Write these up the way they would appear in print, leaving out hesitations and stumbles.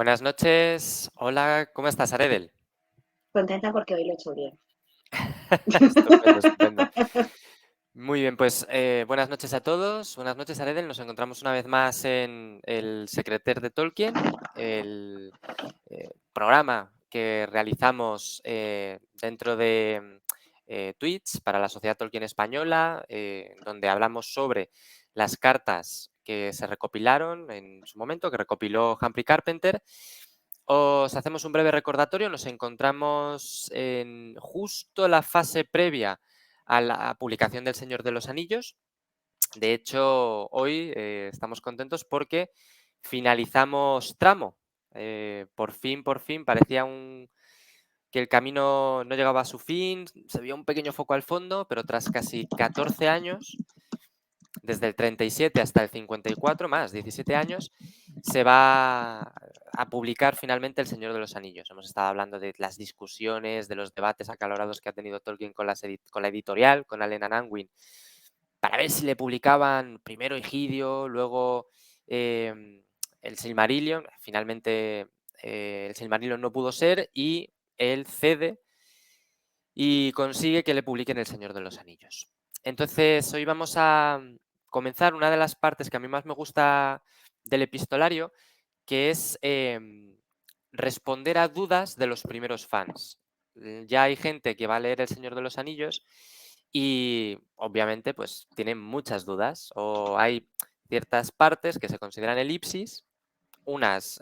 Buenas noches. Hola, ¿cómo estás, Aredel? Contenta porque hoy lo he hecho bien. Estupendo, estupendo. Muy bien, pues buenas noches a todos. Buenas noches, Aredel. Nos encontramos una vez más en el Secreter de Tolkien, el programa que realizamos dentro de Twitch para la Sociedad Tolkien Española, donde hablamos sobre las cartas que se recopilaron en su momento, que recopiló Humphrey Carpenter. Os hacemos un breve recordatorio. Nos encontramos en justo la fase previa a la publicación del Señor de los Anillos. De hecho, hoy estamos contentos porque finalizamos tramo. Por fin, parecía que el camino no llegaba a su fin, se vio un pequeño foco al fondo, pero tras casi 14 años, desde el 37 hasta el 54, más 17 años, se va a publicar finalmente El Señor de los Anillos. Hemos estado hablando de las discusiones, de los debates acalorados que ha tenido Tolkien con la editorial, con Allen and Unwin, para ver si le publicaban primero Egidio, luego el Silmarillion. Finalmente el Silmarillion no pudo ser y él cede y consigue que le publiquen El Señor de los Anillos. Entonces, hoy vamos a comenzar una de las partes que a mí más me gusta del epistolario, que es responder a dudas de los primeros fans. Ya hay gente que va a leer El Señor de los Anillos y obviamente pues tienen muchas dudas, o hay ciertas partes que se consideran elipsis, unas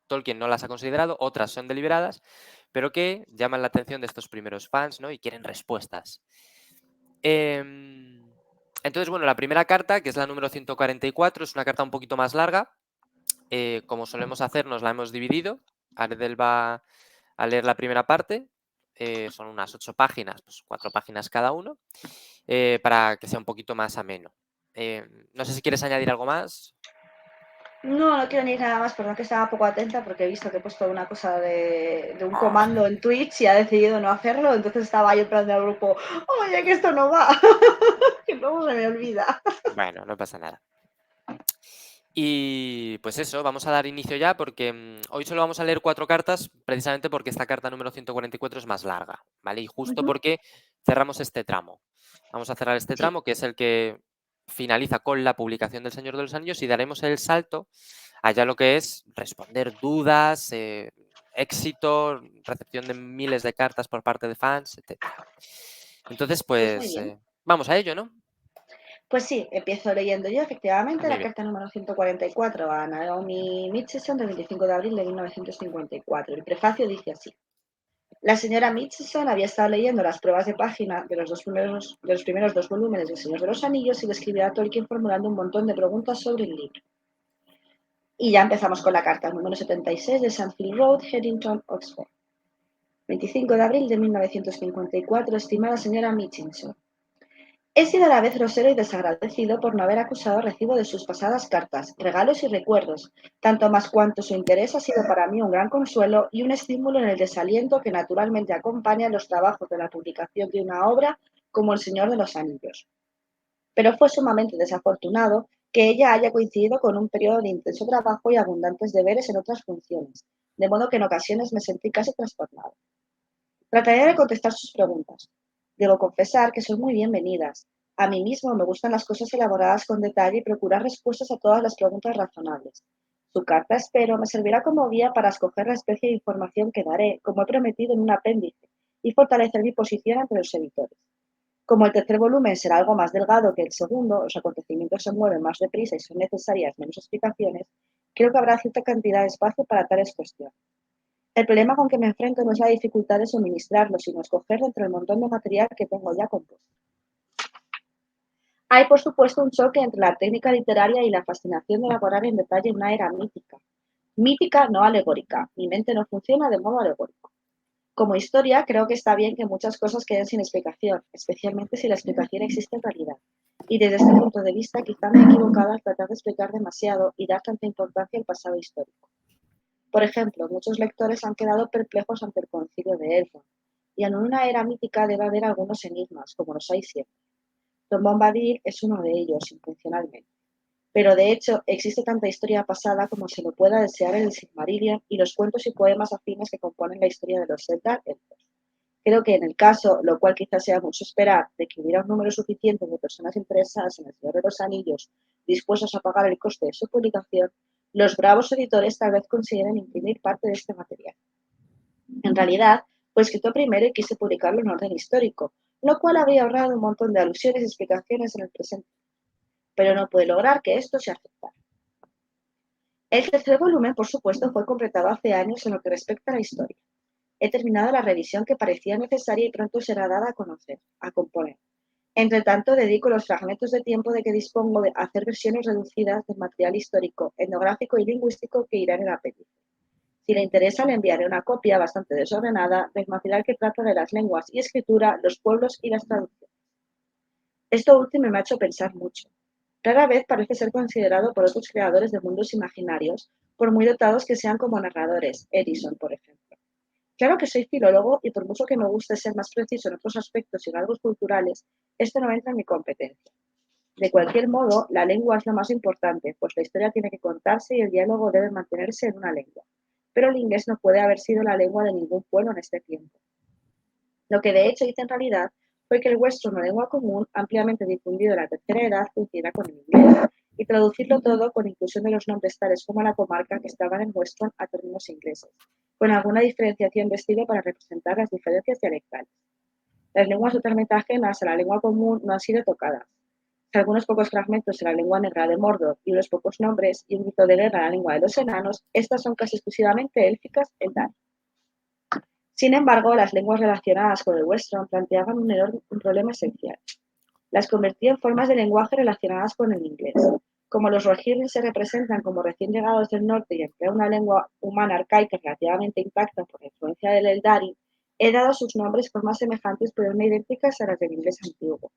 Tolkien no las ha considerado, otras son deliberadas, pero que llaman la atención de estos primeros fans, ¿no? Y quieren respuestas. Entonces, bueno, la primera carta, que es la número 144, es una carta un poquito más larga. Como solemos hacer, nos la hemos dividido. Aredel va a leer la primera parte. Son unas 8 páginas, pues 4 páginas cada uno, para que sea un poquito más ameno. No sé si quieres añadir algo más. No, no quiero ni nada más, perdón que estaba poco atenta porque he visto que he puesto una cosa de un Oh, comando en Twitch y ha decidido no hacerlo, entonces estaba yo en plan del grupo, oye, que esto no va, que luego se me olvida. bueno, no pasa nada. Y pues eso, vamos a dar inicio ya porque hoy solo vamos a leer 4 cartas, precisamente porque esta carta número 144 es más larga, ¿vale? Y justo porque cerramos este tramo. Vamos a cerrar este Sí, tramo, que es el que finaliza con la publicación del Señor de los Anillos, y daremos el salto allá lo que es responder dudas, éxito, recepción de miles de cartas por parte de fans, etcétera. Entonces, pues muy pues bien. vamos a ello, ¿no? Pues sí, empiezo leyendo yo, efectivamente, Muy la bien. carta número 144 a Naomi Mitchison del 25 de abril de 1954. El prefacio dice así. La señora Mitchison había estado leyendo las pruebas de página de los primeros dos volúmenes del Señor de los Anillos y le escribió a Tolkien formulando un montón de preguntas sobre el libro. Y ya empezamos con la carta, número 76 de Sandfield Road, Headington, Oxford. 25 de abril de 1954, estimada señora Mitchison. He sido a la vez grosero y desagradecido por no haber acusado recibo de sus pasadas cartas, regalos y recuerdos, tanto más cuanto su interés ha sido para mí un gran consuelo y un estímulo en el desaliento que naturalmente acompaña los trabajos de la publicación de una obra como El Señor de los Anillos. Pero fue sumamente desafortunado que ella haya coincidido con un periodo de intenso trabajo y abundantes deberes en otras funciones, de modo que en ocasiones me sentí casi trastornado. Trataré de contestar sus preguntas. Debo confesar que son muy bienvenidas. A mí mismo me gustan las cosas elaboradas con detalle y procurar respuestas a todas las preguntas razonables. Su carta, espero, me servirá como guía para escoger la especie de información que daré, como he prometido en un apéndice, y fortalecer mi posición ante los editores. Como el tercer volumen será algo más delgado que el segundo, los acontecimientos se mueven más deprisa y son necesarias menos explicaciones, creo que habrá cierta cantidad de espacio para tales cuestiones. El problema con que me enfrento no es la dificultad de suministrarlo, sino escoger entre el montón de material que tengo ya compuesto. Hay, por supuesto, un choque entre la técnica literaria y la fascinación de elaborar en detalle una era mítica. Mítica, no alegórica. Mi mente no funciona de modo alegórico. Como historia, creo que está bien que muchas cosas queden sin explicación, especialmente si la explicación existe en realidad. Y desde este punto de vista, quizá me he equivocado al tratar de explicar demasiado y dar tanta importancia al pasado histórico. Por ejemplo, muchos lectores han quedado perplejos ante el concilio de Elrond, y en una era mítica debe haber algunos enigmas, como los hay siempre. Tom Bombadil es uno de ellos, intencionalmente. Pero de hecho existe tanta historia pasada como se lo pueda desear en el Silmarillion y los cuentos y poemas afines que componen la historia de los Eldar elfos. Creo que en el caso, lo cual quizás sea mucho esperar, de que hubiera un número suficiente de personas interesadas en el Señor de los Anillos dispuestos a pagar el coste de su publicación, los bravos editores tal vez consideren imprimir parte de este material. En realidad, fue escrito primero y quise publicarlo en orden histórico, lo cual habría ahorrado un montón de alusiones y explicaciones en el presente, pero no pude lograr que esto se aceptara. El tercer volumen, por supuesto, fue completado hace años en lo que respecta a la historia. He terminado la revisión que parecía necesaria y pronto será dada a conocer, a componer. Entre tanto, dedico los fragmentos de tiempo de que dispongo a hacer versiones reducidas del material histórico, etnográfico y lingüístico que irá en el apéndice. Si le interesa, le enviaré una copia bastante desordenada del material que trata de las lenguas y escritura, los pueblos y las traducciones. Esto último me ha hecho pensar mucho. Rara vez parece ser considerado por otros creadores de mundos imaginarios, por muy dotados que sean como narradores, Edison, por ejemplo. Claro que soy filólogo y por mucho que me guste ser más preciso en otros aspectos y rasgos culturales, esto no entra en mi competencia. De cualquier modo, la lengua es lo más importante, pues la historia tiene que contarse y el diálogo debe mantenerse en una lengua. Pero el inglés no puede haber sido la lengua de ningún pueblo en este tiempo. Lo que de hecho hice en realidad fue que el western o lengua común, ampliamente difundido en la tercera edad, coincidiera con el inglés, y traducirlo todo con inclusión de los nombres tales como la comarca que estaban en western a términos ingleses, con alguna diferenciación de estilo para representar las diferencias dialectales. Las lenguas totalmente ajenas a la lengua común no han sido tocadas. Algunos pocos fragmentos en la lengua negra de Mordor y unos pocos nombres y un grito de guerra en la lengua de los enanos, estas son casi exclusivamente élficas en Dani. Sin embargo, las lenguas relacionadas con el western planteaban un problema esencial. Las convertía en formas de lenguaje relacionadas con el inglés. Como los rohirrim se representan como recién llegados del norte y emplean una lengua humana arcaica relativamente intacta por la influencia del Eldari, he dado a sus nombres formas semejantes pero no idénticas a las del inglés antiguo.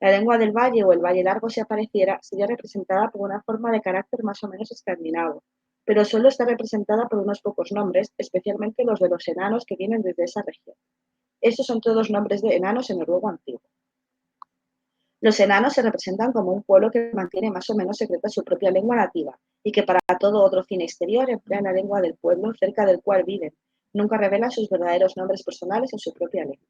La lengua del valle o el valle largo, si apareciera, sería representada por una forma de carácter más o menos escandinavo, pero solo está representada por unos pocos nombres, especialmente los de los enanos que vienen desde esa región. Estos son todos nombres de enanos en noruego antiguo. Los enanos se representan como un pueblo que mantiene más o menos secreta su propia lengua nativa y que para todo otro fin exterior emplea la lengua del pueblo cerca del cual viven. Nunca revelan sus verdaderos nombres personales en su propia lengua.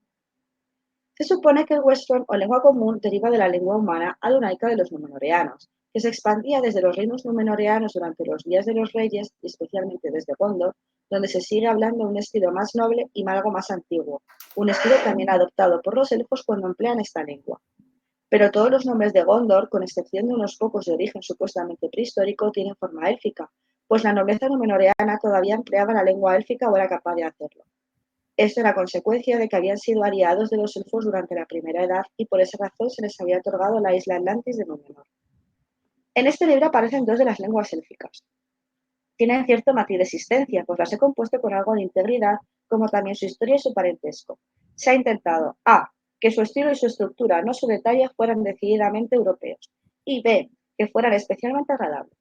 Se supone que el western o lengua común deriva de la lengua humana adunaica de los numenoreanos, que se expandía desde los reinos numenoreanos durante los días de los reyes y especialmente desde Gondor, donde se sigue hablando un estilo más noble y algo más antiguo, un estilo también adoptado por los elfos cuando emplean esta lengua. Pero todos los nombres de Gondor, con excepción de unos pocos de origen supuestamente prehistórico, tienen forma élfica, pues la nobleza numenoreana todavía empleaba la lengua élfica o era capaz de hacerlo. Esto era consecuencia de que habían sido aliados de los elfos durante la Primera Edad y por esa razón se les había otorgado la isla Atlantis de Númenor. En este libro aparecen dos de las lenguas élficas. Tienen cierto matiz de existencia, pues las he compuesto con algo de integridad, como también su historia y su parentesco. Se ha intentado a. Que su estilo y su estructura, no su detalle, fueran decididamente europeos, y b. Que fueran especialmente agradables.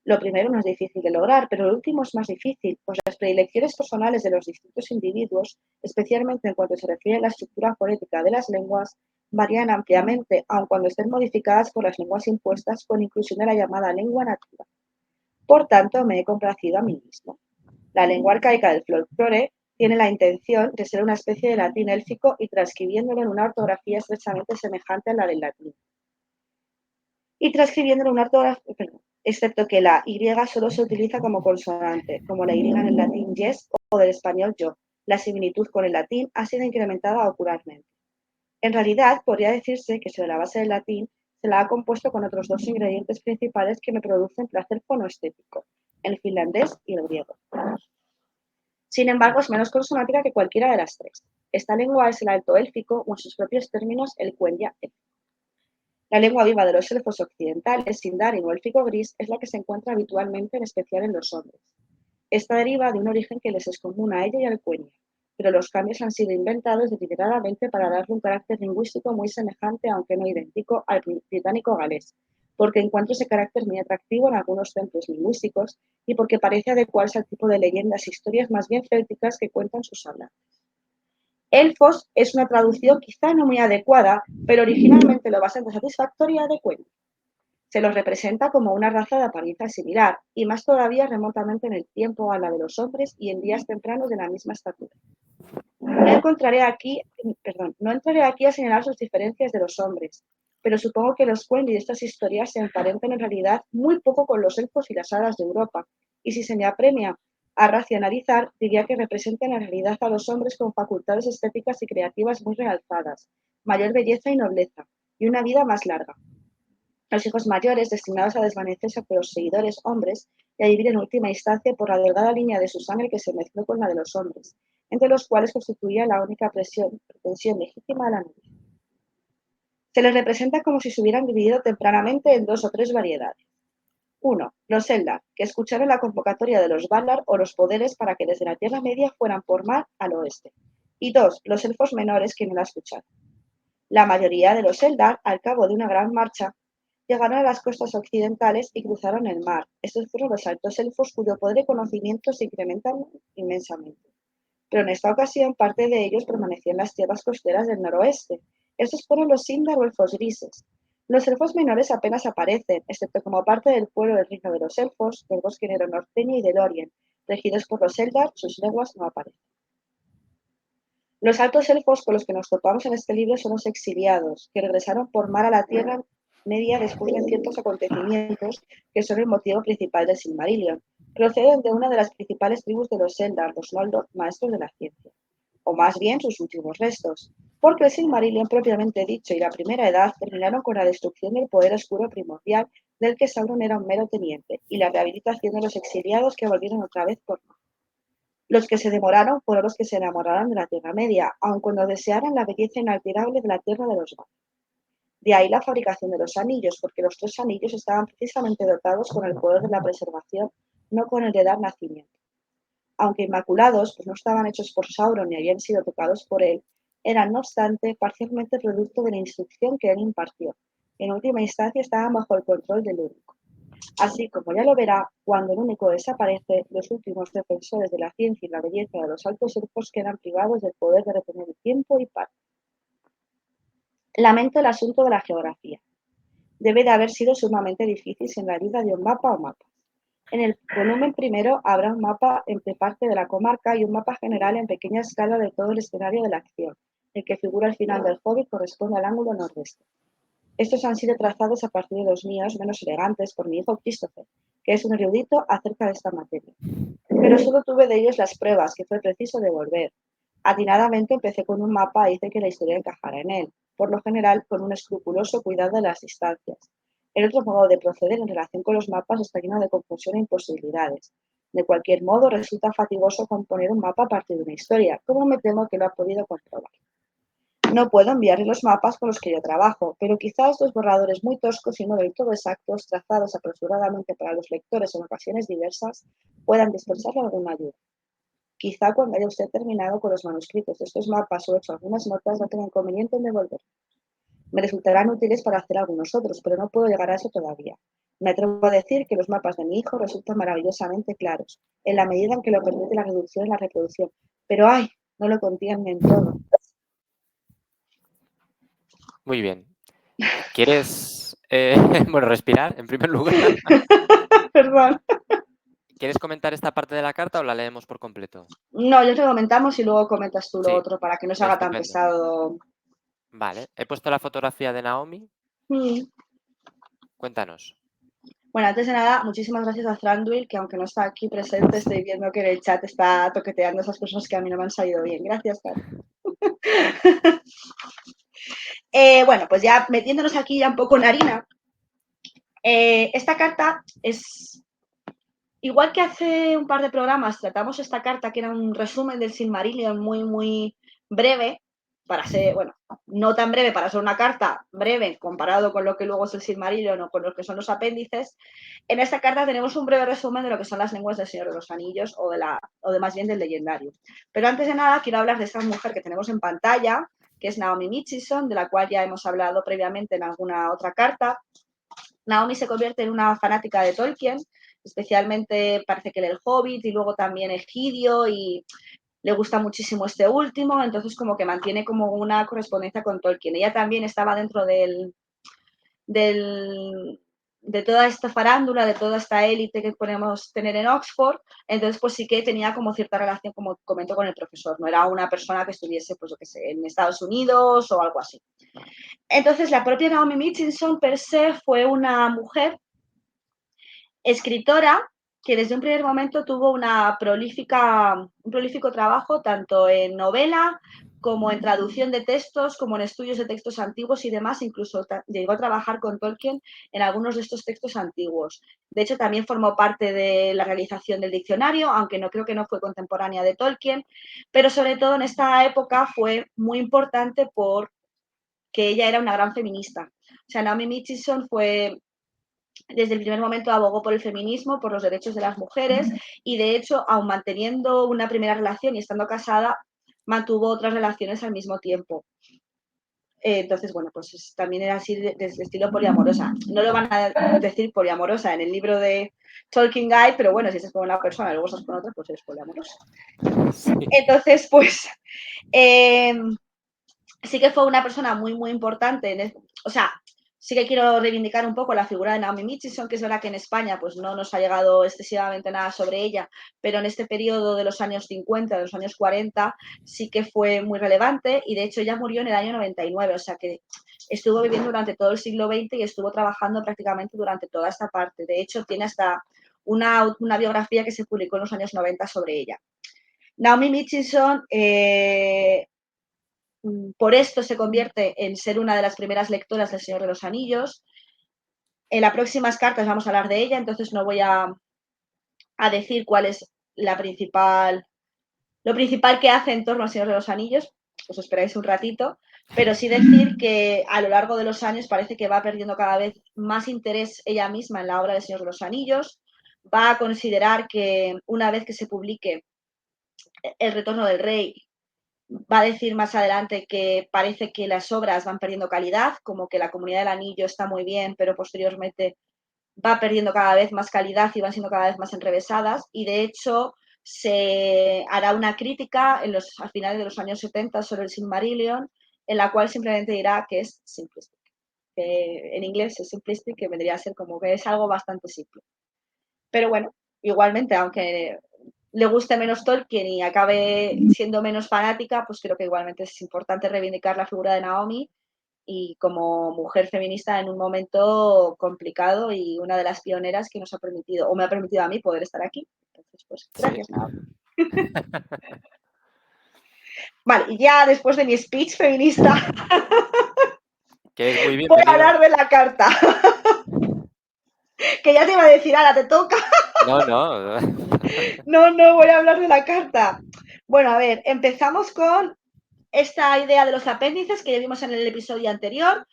Lo primero no es difícil de lograr, pero lo último es más difícil, pues las predilecciones personales de los distintos individuos, especialmente en cuanto se refiere a la estructura fonética de las lenguas, varían ampliamente, aun cuando estén modificadas por las lenguas impuestas con inclusión de la llamada lengua nativa. Por tanto, me he complacido a mí mismo. La lengua arcaica del folclore tiene la intención de ser una especie de latín élfico y transcribiéndolo en una ortografía estrechamente semejante a la del latín. Excepto que la Y solo se utiliza como consonante, como la Y en el latín yes o del español yo. La similitud con el latín ha sido incrementada ocularmente. En realidad, podría decirse que sobre la base del latín se la ha compuesto con otros dos ingredientes principales que me producen placer fonoestético, el finlandés y el griego. Sin embargo, es menos consonática que cualquiera de las tres. Esta lengua es el alto élfico o en sus propios términos el quenya élfico. La lengua viva de los elfos occidentales, Sindarin o élfico gris, es la que se encuentra habitualmente, en especial en los hombres. Esta deriva de un origen que les es común a ella y al quenya, pero los cambios han sido inventados deliberadamente para darle un carácter lingüístico muy semejante, aunque no idéntico, al británico galés, porque encuentro ese carácter muy atractivo en algunos centros lingüísticos y porque parece adecuarse al tipo de leyendas e historias más bien célticas que cuentan sus hablantes. Elfos es una traducción quizá no muy adecuada, pero originalmente lo bastante satisfactoria de Quenya. Se los representa como una raza de apariencia similar, y más todavía remotamente en el tiempo a la de los hombres y en días tempranos de la misma estatura. No entraré aquí a señalar sus diferencias de los hombres, pero supongo que los Quenya de estas historias se emparenten en realidad muy poco con los elfos y las hadas de Europa, y si se me apremia a racionalizar, diría que representan en realidad a los hombres con facultades estéticas y creativas muy realzadas, mayor belleza y nobleza, y una vida más larga. Los hijos mayores, destinados a desvanecerse por los seguidores hombres y a vivir en última instancia por la delgada línea de su sangre que se mezcló con la de los hombres, entre los cuales constituía la única pretensión legítima de la nobleza. Se les representa como si se hubieran dividido tempranamente en 2 o 3 variedades. 1. Los Eldar, que escucharon la convocatoria de los Valar o los poderes para que desde la Tierra Media fueran por mar al oeste. Y 2. Los elfos menores que no la escucharon. La mayoría de los Eldar, al cabo de una gran marcha, llegaron a las costas occidentales y cruzaron el mar. Estos fueron los altos elfos cuyo poder y conocimiento se incrementan inmensamente. Pero en esta ocasión parte de ellos permaneció en las tierras costeras del noroeste. Estos fueron los Sindar o elfos grises. Los elfos menores apenas aparecen, excepto como parte del pueblo del reino de los elfos, del bosque negro norteño y del Orient. Regidos por los Eldar, sus lenguas no aparecen. Los altos elfos con los que nos topamos en este libro son los exiliados, que regresaron por mar a la Tierra Media después de ciertos acontecimientos que son el motivo principal del Silmarillion. Proceden de una de las principales tribus de los Eldar, los Noldor, maestros de la ciencia, o más bien sus últimos restos, porque el Silmarillion propiamente dicho y la Primera Edad terminaron con la destrucción del poder oscuro primordial del que Sauron era un mero teniente, y la rehabilitación de los exiliados que volvieron otra vez por mar. Los que se demoraron fueron los que se enamoraron de la Tierra Media, aun cuando desearan la belleza inalterable de la tierra de los Valar. De ahí la fabricación de los anillos, porque los 3 anillos estaban precisamente dotados con el poder de la preservación, no con el de dar nacimiento. Aunque inmaculados, pues no estaban hechos por Sauron ni habían sido tocados por él, eran, no obstante, parcialmente producto de la instrucción que él impartió. En última instancia estaban bajo el control del único. Así como ya lo verá, cuando el único desaparece, los últimos defensores de la ciencia y la belleza de los altos elfos quedan privados del poder de retener el tiempo y paz. Lamento el asunto de la geografía. Debe de haber sido sumamente difícil sin la ayuda de un mapa o mapas. En el volumen primero habrá un mapa entre parte de la comarca y un mapa general en pequeña escala de todo el escenario de la acción. El que figura al final del Hobbit corresponde al ángulo nordeste. Estos han sido trazados a partir de los míos menos elegantes por mi hijo Christopher, que es un erudito acerca de esta materia. Pero solo tuve de ellos las pruebas que fue preciso devolver. Atinadamente empecé con un mapa e hice que la historia encajara en él, por lo general con un escrupuloso cuidado de las distancias. El otro modo de proceder en relación con los mapas está lleno de confusión e imposibilidades. De cualquier modo, resulta fatigoso componer un mapa a partir de una historia, como me temo que lo ha podido comprobar. No puedo enviarle los mapas con los que yo trabajo, pero quizá estos borradores muy toscos y no del todo exactos, trazados apresuradamente para los lectores en ocasiones diversas, puedan dispensarle alguna ayuda. Quizá cuando haya usted terminado con los manuscritos de estos mapas o hecho algunas notas no tenga inconveniente en devolverlos. Me resultarán útiles para hacer algunos otros, pero no puedo llegar a eso todavía. Me atrevo a decir que los mapas de mi hijo resultan maravillosamente claros, en la medida en que lo permite la reducción y la reproducción. Pero ¡ay! No lo contienen todo. Muy bien. ¿Quieres, bueno, respirar en primer lugar? Perdón. ¿Quieres comentar esta parte de la carta o la leemos por completo? No, yo te lo comentamos y luego comentas tú lo Sí, otro para que no se haga tan estupendo. pesado. Vale, he puesto la fotografía de Naomi. Mm. Cuéntanos. Bueno, antes de nada, muchísimas gracias a Thranduil, que aunque no está aquí presente, estoy viendo que en el chat está toqueteando esas cosas que a mí no me han salido bien. Gracias, Thran. Bueno, pues ya metiéndonos aquí ya un poco en harina, esta carta es, igual que hace un par de programas tratamos esta carta que era un resumen del Silmarillion muy, muy breve, para ser, bueno, no tan breve para ser una carta breve comparado con lo que luego es el Silmarillion o con lo que son los apéndices. En esta carta tenemos un breve resumen de lo que son las lenguas del Señor de los Anillos o de más bien del legendario. Pero antes de nada quiero hablar de esta mujer que tenemos en pantalla, que es Naomi Mitchison, de la cual ya hemos hablado previamente en alguna otra carta. Naomi se convierte en una fanática de Tolkien, especialmente parece que el Hobbit y luego también Egidio, y le gusta muchísimo este último, entonces como que mantiene como una correspondencia con Tolkien. Ella también estaba dentro del de toda esta farándula, de toda esta élite que podemos tener en Oxford, entonces pues sí que tenía como cierta relación, como comento, con el profesor, no era una persona que estuviese, pues yo qué sé, en Estados Unidos o algo así. Entonces la propia Naomi Mitchinson per se fue una mujer escritora que desde un primer momento tuvo un prolífico trabajo tanto en novela como en traducción de textos, como en estudios de textos antiguos y demás, incluso llegó a trabajar con Tolkien en algunos de estos textos antiguos. De hecho, también formó parte de la realización del diccionario, aunque no creo que no fue contemporánea de Tolkien, pero sobre todo en esta época fue muy importante porque ella era una gran feminista. O sea, Naomi Mitchison fue desde el primer momento abogó por el feminismo, por los derechos de las mujeres y de hecho, aun manteniendo una primera relación y estando casada, mantuvo otras relaciones al mismo tiempo. Entonces, bueno, pues también era así de estilo poliamorosa. No lo van a decir poliamorosa en el libro de Tolkien Guide, pero bueno, si estás con una persona y luego estás con otra, pues eres poliamorosa. Sí. Entonces, pues sí que fue una persona muy, muy importante. O sea, sí que quiero reivindicar un poco la figura de Naomi Mitchison, que es verdad que en España pues no nos ha llegado excesivamente nada sobre ella, pero en este periodo de los años 50, de los años 40, sí que fue muy relevante y de hecho ella murió en el año 99, o sea que estuvo viviendo durante todo el siglo XX y estuvo trabajando prácticamente durante toda esta parte. De hecho, tiene hasta una biografía que se publicó en los años 90 sobre ella. Naomi Mitchison por esto se convierte en ser una de las primeras lectoras del Señor de los Anillos. En las próximas cartas vamos a hablar de ella, entonces no voy a decir cuál es lo principal que hace en torno al Señor de los Anillos, os esperáis un ratito, pero sí decir que a lo largo de los años parece que va perdiendo cada vez más interés ella misma en la obra del Señor de los Anillos, va a considerar que una vez que se publique El Retorno del Rey, va a decir más adelante que parece que las obras van perdiendo calidad, como que la Comunidad del Anillo está muy bien, pero posteriormente va perdiendo cada vez más calidad y van siendo cada vez más enrevesadas. Y de hecho se hará una crítica a finales de los años 70 sobre el Silmarillion, en la cual simplemente dirá que es simplistic. Que en inglés es simplistic, que vendría a ser como que es algo bastante simple. Pero bueno, igualmente, aunque le guste menos Tolkien y acabe siendo menos fanática, pues creo que igualmente es importante reivindicar la figura de Naomi y como mujer feminista en un momento complicado y una de las pioneras que nos ha permitido, o me ha permitido a mí poder estar aquí. Entonces, pues gracias, sí. Naomi. Vale, y ya después de mi speech feminista, que es muy bienvenido. Voy a hablar de la carta. Que ya te iba a decir, ahora te toca. No, no. No, voy a hablar de la carta. Bueno, a ver, empezamos con esta idea de los apéndices que ya vimos en el episodio anterior.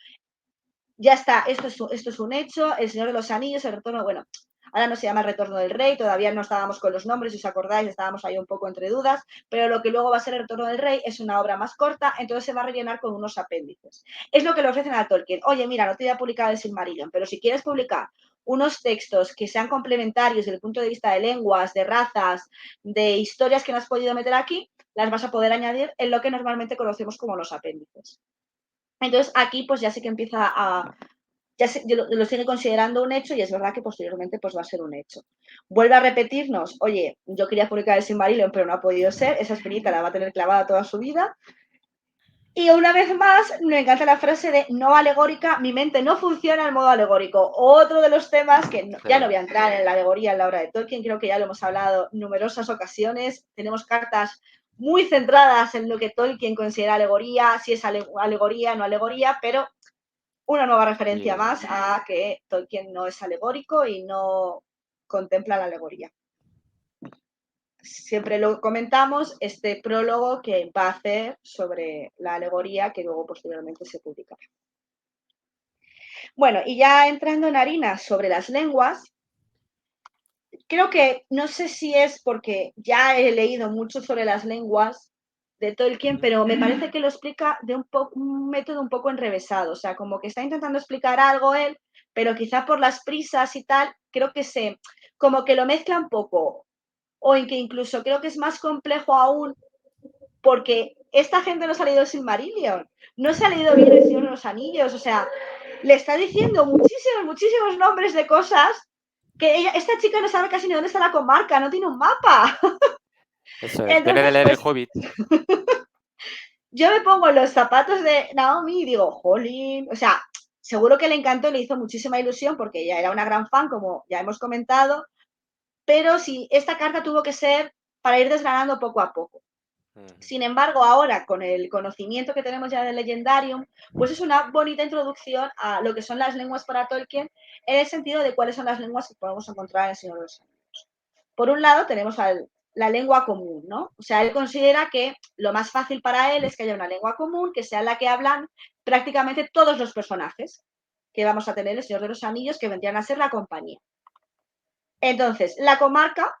Ya está, esto es un hecho. El Señor de los Anillos, el retorno, bueno, ahora no se llama el Retorno del Rey, todavía no estábamos con los nombres, si os acordáis, estábamos ahí un poco entre dudas, pero lo que luego va a ser el Retorno del Rey es una obra más corta, entonces se va a rellenar con unos apéndices. Es lo que le ofrecen a Tolkien. Oye, mira, no te voy a publicar el Silmarillion, pero si quieres publicar unos textos que sean complementarios desde el punto de vista de lenguas, de razas, de historias que no has podido meter aquí, las vas a poder añadir en lo que normalmente conocemos como los apéndices. Entonces aquí pues ya sí que empieza lo sigue considerando un hecho y es verdad que posteriormente pues va a ser un hecho. Vuelve a repetirnos, oye, yo quería publicar el Silmarillion pero no ha podido ser, esa espinita la va a tener clavada toda su vida. Y una vez más, me encanta la frase de no alegórica, mi mente no funciona en modo alegórico. Otro de los temas que ya no voy a entrar en la alegoría en la obra de Tolkien, creo que ya lo hemos hablado en numerosas ocasiones. Tenemos cartas muy centradas en lo que Tolkien considera alegoría, si es alegoría, no alegoría, pero una nueva referencia más a que Tolkien no es alegórico y no contempla la alegoría. Siempre lo comentamos, este prólogo que va a hacer sobre la alegoría que luego posteriormente se publicará. Bueno, y ya entrando en harina sobre las lenguas, creo que, no sé si es porque ya he leído mucho sobre las lenguas de Tolkien, pero me parece que lo explica de un método un poco enrevesado, o sea, como que está intentando explicar algo él, pero quizá por las prisas y tal, creo que como que lo mezcla un poco, o en que incluso creo que es más complejo aún porque esta gente no se ha leído el Silmarillion, no se ha leído bien el Señor de los Anillos, o sea, le está diciendo muchísimos nombres de cosas que esta chica no sabe casi ni dónde está la comarca, no tiene un mapa. Eso es. Viene de Entonces, leer El pues, Hobbit. yo me pongo en los zapatos de Naomi y digo, jolín, o sea, seguro que le encantó y le hizo muchísima ilusión porque ella era una gran fan, como ya hemos comentado, pero sí, esta carta tuvo que ser para ir desgranando poco a poco. Sin embargo, ahora con el conocimiento que tenemos ya del Legendarium, pues es una bonita introducción a lo que son las lenguas para Tolkien, en el sentido de cuáles son las lenguas que podemos encontrar en el Señor de los Anillos. Por un lado, tenemos la lengua común, ¿no? O sea, él considera que lo más fácil para él es que haya una lengua común, que sea la que hablan prácticamente todos los personajes que vamos a tener en el Señor de los Anillos, que vendrían a ser la compañía. Entonces, la comarca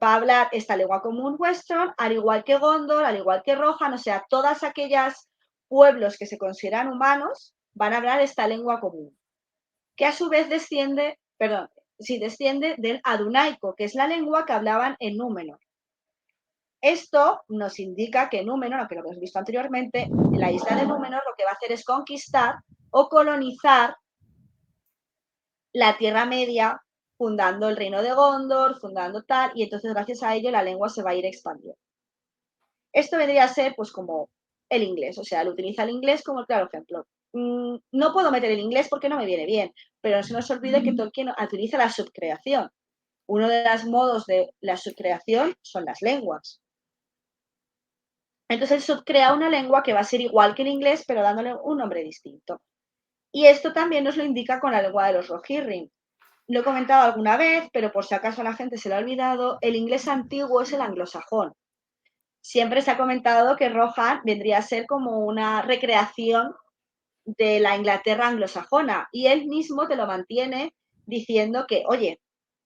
va a hablar esta lengua común western, al igual que Gondor, al igual que Rohan, o sea, todas aquellas pueblos que se consideran humanos van a hablar esta lengua común, que a su vez desciende del adunaico, que es la lengua que hablaban en Númenor. Esto nos indica que Númenor, aunque lo hemos visto anteriormente, la isla de Númenor lo que va a hacer es conquistar o colonizar la Tierra Media, fundando el reino de Gondor, fundando tal, y entonces gracias a ello la lengua se va a ir expandiendo. Esto vendría a ser pues como el inglés, o sea, él utiliza el inglés como el claro ejemplo. No puedo meter el inglés porque no me viene bien, pero no se nos olvide que Tolkien utiliza la subcreación. Uno de los modos de la subcreación son las lenguas. Entonces él subcrea una lengua que va a ser igual que el inglés, pero dándole un nombre distinto. Y esto también nos lo indica con la lengua de los Rohirrim. Lo he comentado alguna vez, pero por si acaso a la gente se lo ha olvidado, el inglés antiguo es el anglosajón. Siempre se ha comentado que Rohan vendría a ser como una recreación de la Inglaterra anglosajona y él mismo te lo mantiene diciendo que, oye,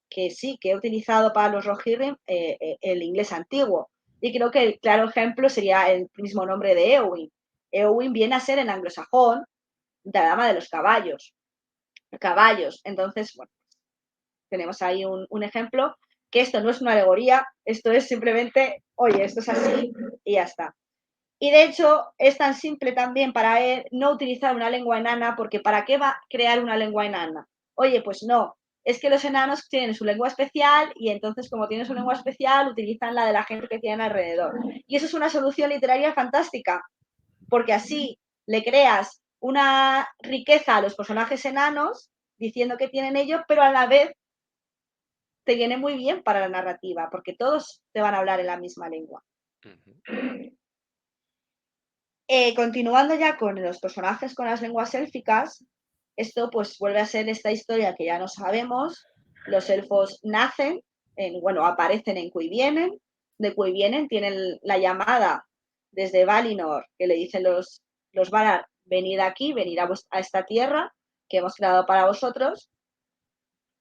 que sí, que he utilizado para los Rohirrim el inglés antiguo. Y creo que el claro ejemplo sería el mismo nombre de Eowyn. Eowyn viene a ser en anglosajón de la dama de los caballos. Caballos. Entonces, bueno, tenemos ahí un ejemplo, que esto no es una alegoría, esto es simplemente, oye, esto es así y ya está. Y de hecho es tan simple también para él no utilizar una lengua enana, porque ¿para qué va a crear una lengua enana? Oye, pues no, es que los enanos tienen su lengua especial y entonces como tienen su lengua especial utilizan la de la gente que tienen alrededor. Y eso es una solución literaria fantástica, porque así le creas una riqueza a los personajes enanos diciendo que tienen ellos, pero a la vez te viene muy bien para la narrativa, porque todos te van a hablar en la misma lengua. Continuando ya con los personajes con las lenguas élficas, esto pues vuelve a ser esta historia que ya no sabemos. Los elfos nacen, aparecen en Cuivienen, de Cuivienen tienen la llamada desde Valinor, que le dicen los Valar, venid aquí, venid a esta tierra que hemos creado para vosotros.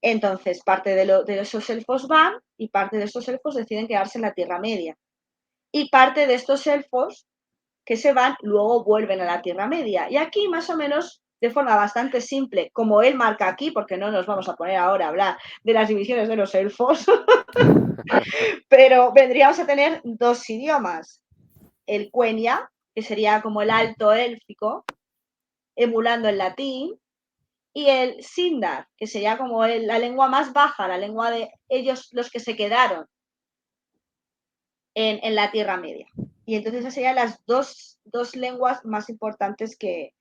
Entonces, parte de esos elfos van y parte de estos elfos deciden quedarse en la Tierra Media. Y parte de estos elfos que se van luego vuelven a la Tierra Media. Y aquí, más o menos, de forma bastante simple, como él marca aquí, porque no nos vamos a poner ahora a hablar de las divisiones de los elfos, pero vendríamos a tener dos idiomas. El Quenya, que sería como el alto élfico, emulando el latín, y el Sindar, que sería como la lengua más baja, la lengua de ellos, los que se quedaron en la Tierra Media. Y entonces esas serían las dos lenguas más importantes que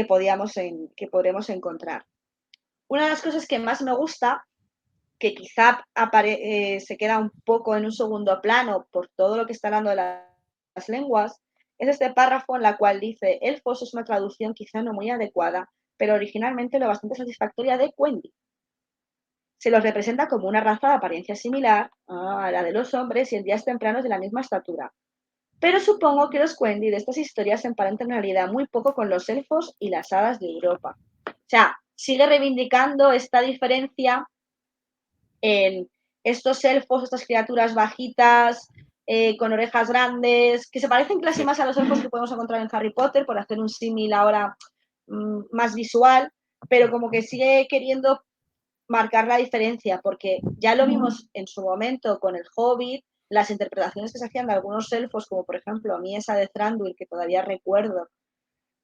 podremos encontrar. Una de las cosas que más me gusta, que quizá se queda un poco en un segundo plano por todo lo que está hablando de las lenguas, es este párrafo en la cual dice, elfos es una traducción quizá no muy adecuada, pero originalmente lo bastante satisfactoria de Quendi. Se los representa como una raza de apariencia similar a la de los hombres y en días tempranos de la misma estatura. Pero supongo que los Quendi de estas historias se emparentan en realidad muy poco con los elfos y las hadas de Europa. O sea, sigue reivindicando esta diferencia en estos elfos, estas criaturas bajitas, con orejas grandes, que se parecen casi más a los elfos que podemos encontrar en Harry Potter, por hacer un símil ahora más visual, pero como que sigue queriendo marcar la diferencia, porque ya lo vimos en su momento con el Hobbit las interpretaciones que se hacían de algunos elfos, como por ejemplo a mí esa de Thranduil, que todavía recuerdo,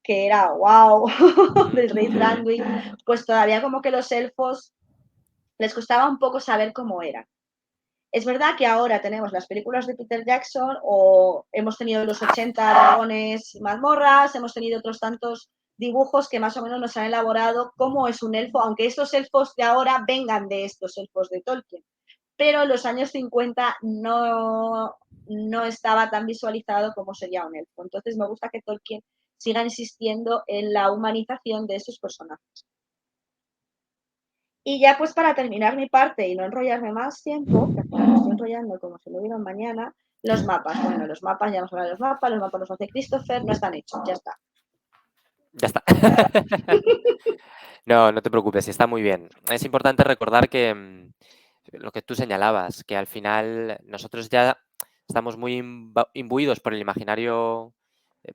que era wow, del rey Thranduil, pues todavía como que los elfos les costaba un poco saber cómo eran. Es verdad que ahora tenemos las películas de Peter Jackson o hemos tenido en los 80 dragones y mazmorras, hemos tenido otros tantos dibujos que más o menos nos han elaborado cómo es un elfo, aunque estos elfos de ahora vengan de estos elfos de Tolkien. Pero en los años 50 no estaba tan visualizado como sería un elfo. Entonces me gusta que Tolkien siga insistiendo en la humanización de esos personajes. Y ya pues para terminar mi parte y no enrollarme más tiempo, que al final me estoy enrollando como si lo vieran mañana, los mapas. Bueno, los mapas, ya hemos hablado de los mapas los hace Christopher, no están hechos, ya está. Ya está. No, no te preocupes, está muy bien. Es importante recordar que lo que tú señalabas, que al final nosotros ya estamos muy imbuidos por el imaginario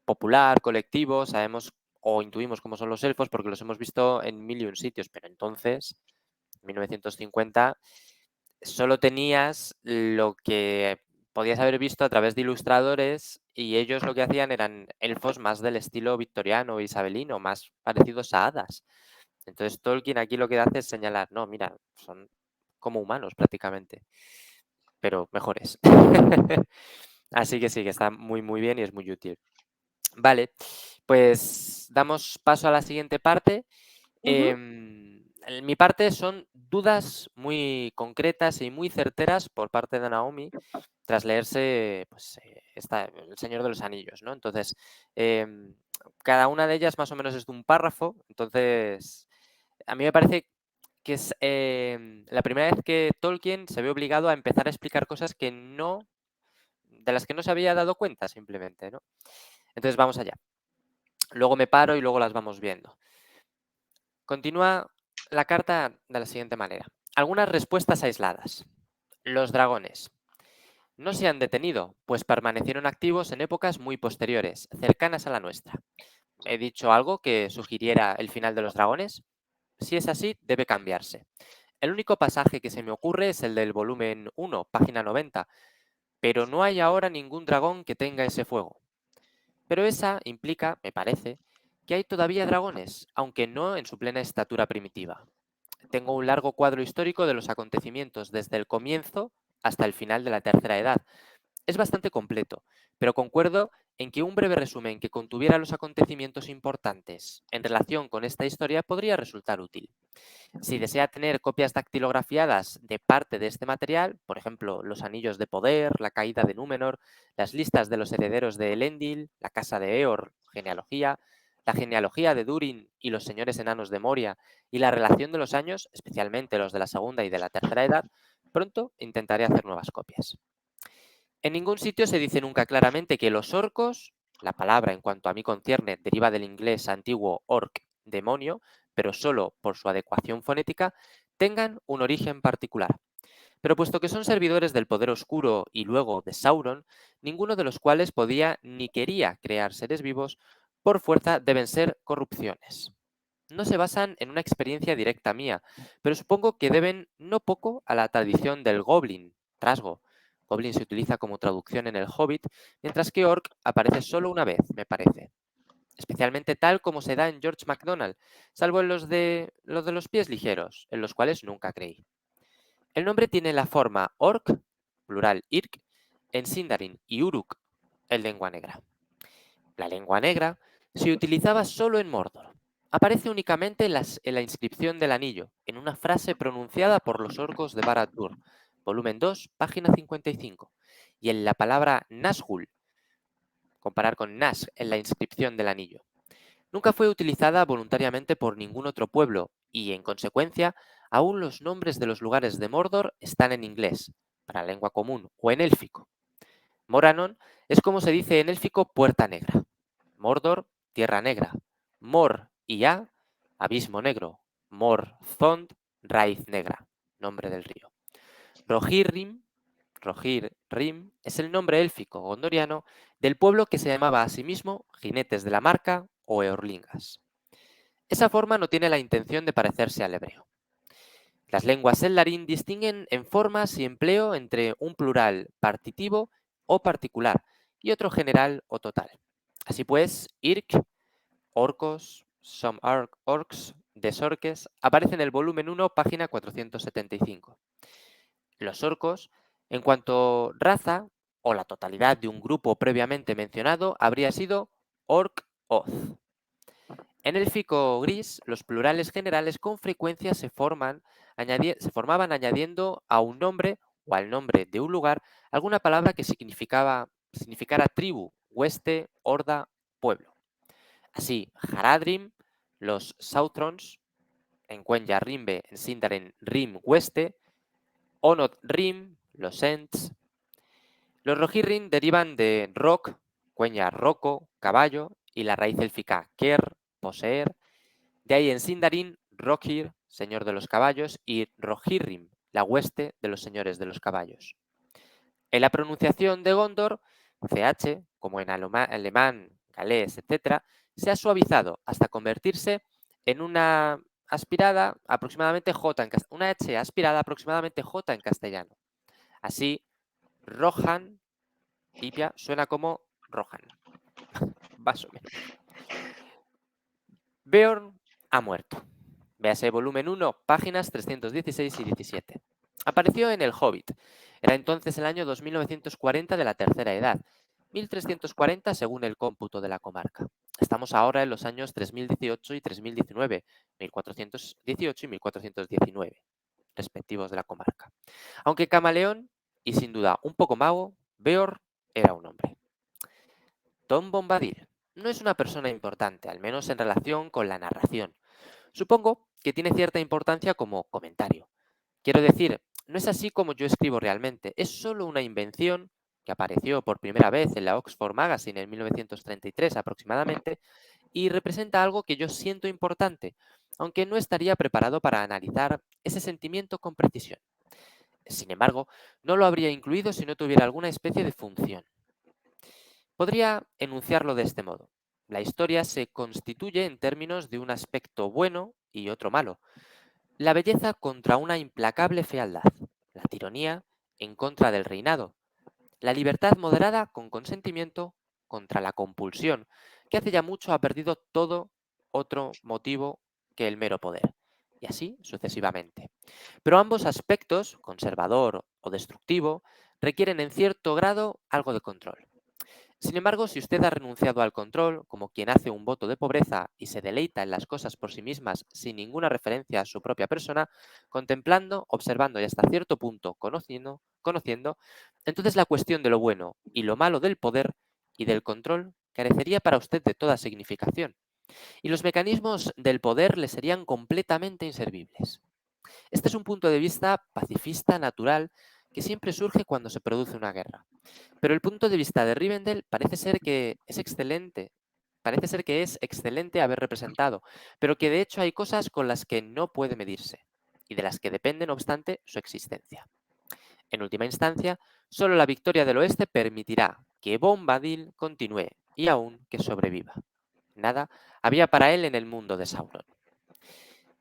popular, colectivo, sabemos o intuimos cómo son los elfos porque los hemos visto en mil y un sitios, pero entonces, en 1950, solo tenías lo que podías haber visto a través de ilustradores y ellos lo que hacían eran elfos más del estilo victoriano o isabelino, más parecidos a hadas. Entonces Tolkien aquí lo que hace es señalar, no, mira, son como humanos prácticamente, pero mejores. Así que sí, que está muy, muy bien y es muy útil. Vale, pues damos paso a la siguiente parte. En mi parte son dudas muy concretas y muy certeras por parte de Naomi tras leerse pues, El Señor de los Anillos, ¿no? Entonces, cada una de ellas más o menos es de un párrafo, entonces a mí me parece que es la primera vez que Tolkien se ve obligado a empezar a explicar cosas de las que no se había dado cuenta simplemente, ¿no? Entonces vamos allá. Luego me paro y luego las vamos viendo. Continúa la carta de la siguiente manera. Algunas respuestas aisladas. Los dragones. No se han detenido, pues permanecieron activos en épocas muy posteriores, cercanas a la nuestra. ¿He dicho algo que sugiriera el final de los dragones? Si es así, debe cambiarse. El único pasaje que se me ocurre es el del volumen 1, página 90, pero no hay ahora ningún dragón que tenga ese fuego. Pero esa implica, me parece, que hay todavía dragones, aunque no en su plena estatura primitiva. Tengo un largo cuadro histórico de los acontecimientos desde el comienzo hasta el final de la Tercera Edad. Es bastante completo, pero concuerdo en que un breve resumen que contuviera los acontecimientos importantes en relación con esta historia podría resultar útil. Si desea tener copias dactilografiadas de parte de este material, por ejemplo, los anillos de poder, la caída de Númenor, las listas de los herederos de Elendil, la casa de Eor, genealogía, la genealogía de Durin y los señores enanos de Moria y la relación de los años, especialmente los de la segunda y de la tercera edad, pronto intentaré hacer nuevas copias. En ningún sitio se dice nunca claramente que los orcos, la palabra en cuanto a mí concierne deriva del inglés antiguo orc, demonio, pero solo por su adecuación fonética, tengan un origen particular. Pero puesto que son servidores del poder oscuro y luego de Sauron, ninguno de los cuales podía ni quería crear seres vivos, por fuerza deben ser corrupciones. No se basan en una experiencia directa mía, pero supongo que deben no poco a la tradición del goblin, trasgo. Goblin se utiliza como traducción en el Hobbit, mientras que orc aparece solo una vez, me parece. Especialmente tal como se da en George MacDonald, salvo en los de los pies ligeros, en los cuales nunca creí. El nombre tiene la forma orc, plural irk, en Sindarin y uruk, en lengua negra. La lengua negra se utilizaba solo en Mordor. Aparece únicamente en la inscripción del anillo, en una frase pronunciada por los orcos de Barad-dûr, volumen 2, página 55, y en la palabra Nazgûl, comparar con Nazg en la inscripción del anillo. Nunca fue utilizada voluntariamente por ningún otro pueblo y, en consecuencia, aún los nombres de los lugares de Mordor están en inglés, para lengua común, o en élfico. Moranon es como se dice en élfico Puerta Negra. Mordor, Tierra Negra. Mor y A, Abismo Negro. Mor Thond, Raíz Negra, nombre del río. Rohirrim, Rohirrim, es el nombre élfico gondoriano del pueblo que se llamaba a sí mismo Jinetes de la Marca o Eorlingas. Esa forma no tiene la intención de parecerse al hebreo. Las lenguas Eldarin distinguen en formas y empleo entre un plural partitivo o particular y otro general o total. Así pues, Irk, orcos, some orcs, desorques, aparece en el volumen 1, página 475. Los orcos, en cuanto raza o la totalidad de un grupo previamente mencionado, habría sido orc-oth. En el élfico gris, los plurales generales con frecuencia se formaban añadiendo a un nombre o al nombre de un lugar alguna palabra que significara tribu, hueste, horda, pueblo. Así, Haradrim, los Sautrons, en Quenya Rimbe, en Sindarin Rim hueste, Onod Rim, los Ents. Los Rohirrim derivan de Rock, Quenya roco, caballo, y la raíz élfica Ker, poseer. De ahí en Sindarin, Rohir, señor de los caballos, y Rohirrim, la hueste de los señores de los caballos. En la pronunciación de Gondor, CH, como en alemán, galés, etc., se ha suavizado hasta convertirse en una aspirada aproximadamente J una H aspirada aproximadamente J en castellano. Así, Rohan, Ipia, suena como Rohan, más o menos. Beorn ha muerto. Véase volumen 1, páginas 316 y 17. Apareció en El Hobbit. Era entonces el año 2940 de la Tercera Edad, 1340 según el cómputo de la comarca. Estamos ahora en los años 3018 y 3019, 1418 y 1419, respectivos de la comarca. Aunque camaleón y sin duda un poco mago, Beorn era un hombre. Tom Bombadil no es una persona importante, al menos en relación con la narración. Supongo que tiene cierta importancia como comentario. Quiero decir, no es así como yo escribo realmente, es solo una invención que apareció por primera vez en la Oxford Magazine en 1933 aproximadamente y representa algo que yo siento importante, aunque no estaría preparado para analizar ese sentimiento con precisión. Sin embargo, no lo habría incluido si no tuviera alguna especie de función. Podría enunciarlo de este modo. La historia se constituye en términos de un aspecto bueno y otro malo. La belleza contra una implacable fealdad. La tironía en contra del reinado. La libertad moderada con consentimiento contra la compulsión, que hace ya mucho ha perdido todo otro motivo que el mero poder. Y así sucesivamente. Pero ambos aspectos, conservador o destructivo, requieren en cierto grado algo de control. Sin embargo, si usted ha renunciado al control, como quien hace un voto de pobreza y se deleita en las cosas por sí mismas sin ninguna referencia a su propia persona, contemplando, observando y hasta cierto punto conociendo, entonces la cuestión de lo bueno y lo malo del poder y del control carecería para usted de toda significación, y los mecanismos del poder le serían completamente inservibles. Este es un punto de vista pacifista natural que siempre surge cuando se produce una guerra. Pero el punto de vista de Rivendell parece ser que es excelente haber representado, pero que de hecho hay cosas con las que no puede medirse y de las que depende, no obstante, su existencia. En última instancia, solo la victoria del oeste permitirá que Bombadil continúe y aún que sobreviva. Nada había para él en el mundo de Sauron.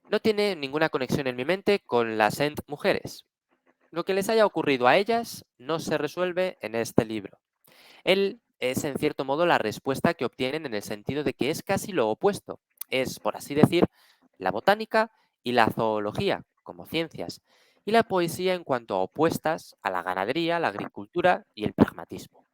No tiene ninguna conexión en mi mente con las Ent mujeres. Lo que les haya ocurrido a ellas no se resuelve en este libro. Él es, en cierto modo, la respuesta que obtienen en el sentido de que es casi lo opuesto. Es, por así decir, la botánica y la zoología como ciencias, y la poesía en cuanto a opuestas a la ganadería, la agricultura y el pragmatismo.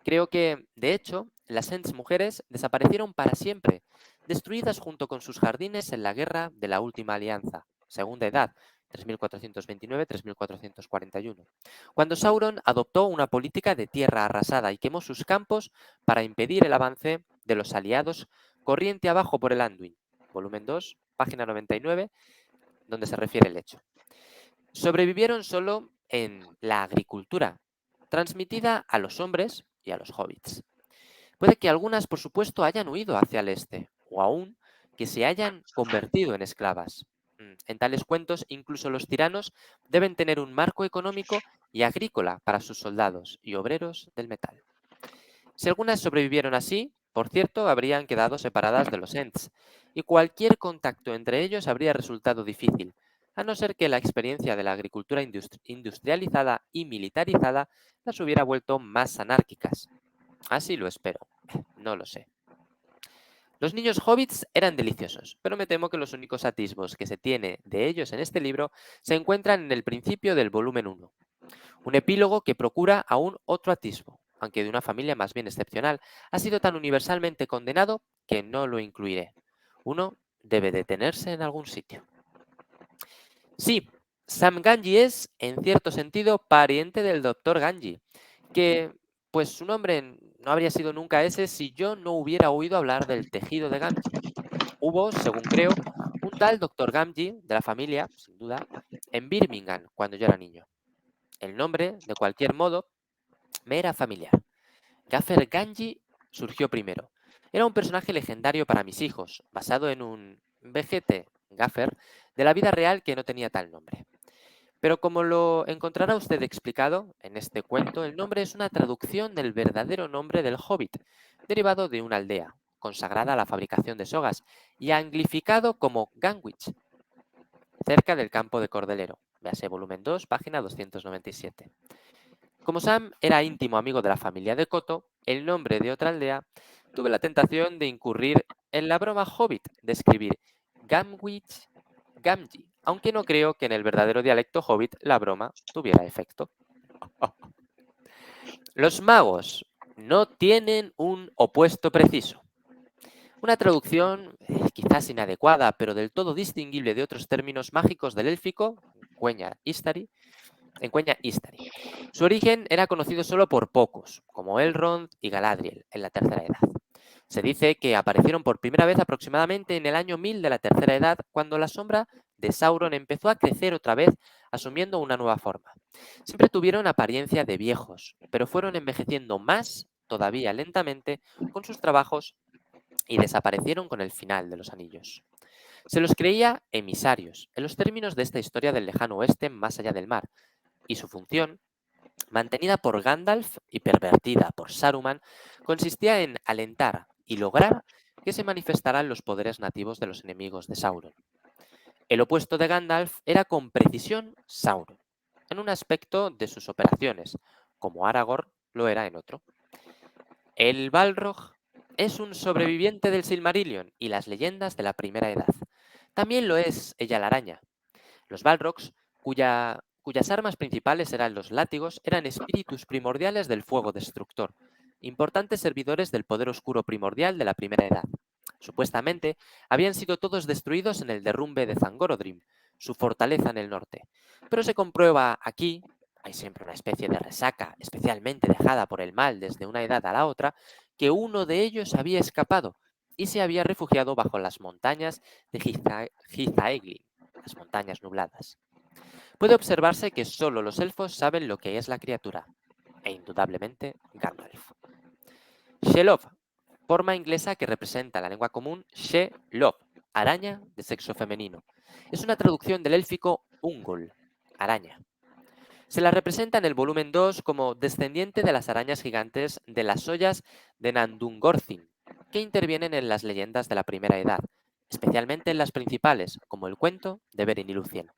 Creo que, de hecho, las Ents mujeres desaparecieron para siempre, destruidas junto con sus jardines en la Guerra de la Última Alianza, Segunda Edad, 3429-3441, cuando Sauron adoptó una política de tierra arrasada y quemó sus campos para impedir el avance de los aliados corriente abajo por el Anduin, volumen 2, página 99, donde se refiere el hecho. Sobrevivieron solo en la agricultura, transmitida a los hombres y a los hobbits. Puede que algunas, por supuesto, hayan huido hacia el este, o aún que se hayan convertido en esclavas. En tales cuentos, incluso los tiranos deben tener un marco económico y agrícola para sus soldados y obreros del metal. Si algunas sobrevivieron así, por cierto, habrían quedado separadas de los Ents, y cualquier contacto entre ellos habría resultado difícil, a no ser que la experiencia de la agricultura industrializada y militarizada las hubiera vuelto más anárquicas. Así lo espero. No lo sé. Los niños hobbits eran deliciosos, pero me temo que los únicos atisbos que se tiene de ellos en este libro se encuentran en el principio del volumen 1. Un epílogo que procura aún otro atisbo, aunque de una familia más bien excepcional, ha sido tan universalmente condenado que no lo incluiré. Uno debe detenerse en algún sitio. Sí, Sam Gamgee es, en cierto sentido, pariente del doctor Gamgee, que, pues su nombre no habría sido nunca ese si yo no hubiera oído hablar del tejido de Gamgee. Hubo, según creo, un tal doctor Gamgee de la familia, sin duda, en Birmingham cuando yo era niño. El nombre, de cualquier modo, me era familiar. Gaffer Gamgee surgió primero. Era un personaje legendario para mis hijos, basado en un vejete, Gaffer, de la vida real que no tenía tal nombre. Pero como lo encontrará usted explicado en este cuento, el nombre es una traducción del verdadero nombre del hobbit, derivado de una aldea, consagrada a la fabricación de sogas, y anglificado como Ganwich, cerca del campo de Cordelero. Véase volumen 2, página 297. Como Sam era íntimo amigo de la familia de Coto, el nombre de otra aldea, tuve la tentación de incurrir en la broma hobbit de escribir Gamwich Gamgee, aunque no creo que en el verdadero dialecto hobbit la broma tuviera efecto. Los magos no tienen un opuesto preciso. Una traducción quizás inadecuada, pero del todo distinguible de otros términos mágicos del élfico, en Quenya Istari. Su origen era conocido solo por pocos, como Elrond y Galadriel, en la Tercera Edad. Se dice que aparecieron por primera vez aproximadamente en el año 1000 de la Tercera Edad, cuando la sombra de Sauron empezó a crecer otra vez, asumiendo una nueva forma. Siempre tuvieron apariencia de viejos, pero fueron envejeciendo más, todavía lentamente, con sus trabajos y desaparecieron con el final de los anillos. Se los creía emisarios, en los términos de esta historia del lejano oeste más allá del mar, y su función, mantenida por Gandalf y pervertida por Saruman, consistía en alentar y lograr que se manifestaran los poderes nativos de los enemigos de Sauron. El opuesto de Gandalf era con precisión Sauron, en un aspecto de sus operaciones, como Aragorn lo era en otro. El Balrog es un sobreviviente del Silmarillion y las leyendas de la Primera Edad. También lo es Ella la Araña. Los Balrogs, cuyas armas principales eran los látigos, eran espíritus primordiales del fuego destructor, importantes servidores del poder oscuro primordial de la Primera Edad. Supuestamente, habían sido todos destruidos en el derrumbe de Zangorodrim, su fortaleza en el norte. Pero se comprueba aquí, hay siempre una especie de resaca, especialmente dejada por el mal desde una edad a la otra, que uno de ellos había escapado y se había refugiado bajo las montañas de Gizaeglin, las montañas nubladas. Puede observarse que solo los elfos saben lo que es la criatura, e indudablemente Gandalf. Shelob, forma inglesa que representa la lengua común Shelob, araña de sexo femenino. Es una traducción del élfico Ungol, araña. Se la representa en el volumen 2 como descendiente de las arañas gigantes de las ollas de Nandungorthin, que intervienen en las leyendas de la Primera Edad, especialmente en las principales, como el cuento de Beren y Lúthien.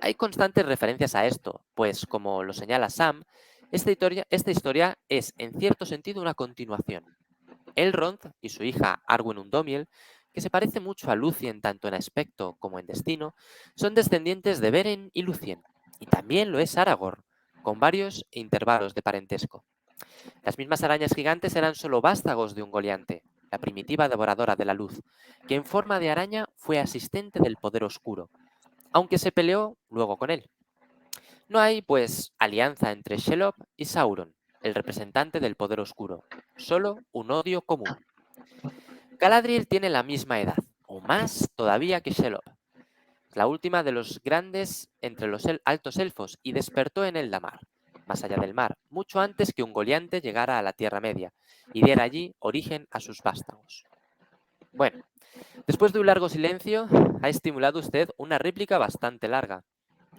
Hay constantes referencias a esto, pues, como lo señala Sam, esta historia es, en cierto sentido, una continuación. Elrond y su hija Arwen Undomiel, que se parece mucho a Lúthien tanto en aspecto como en destino, son descendientes de Beren y Lúthien, y también lo es Aragorn, con varios intervalos de parentesco. Las mismas arañas gigantes eran solo vástagos de Ungoliante, la primitiva devoradora de la luz, que en forma de araña fue asistente del poder oscuro, aunque se peleó luego con él. No hay, pues, alianza entre Shelob y Sauron, el representante del poder oscuro, solo un odio común. Galadriel tiene la misma edad, o más todavía que Shelob, la última de los grandes entre los altos elfos, y despertó en Eldamar, más allá del mar, mucho antes que Ungoliante llegara a la Tierra Media, y diera allí origen a sus vástagos. Bueno, después de un largo silencio, ha estimulado usted una réplica bastante larga.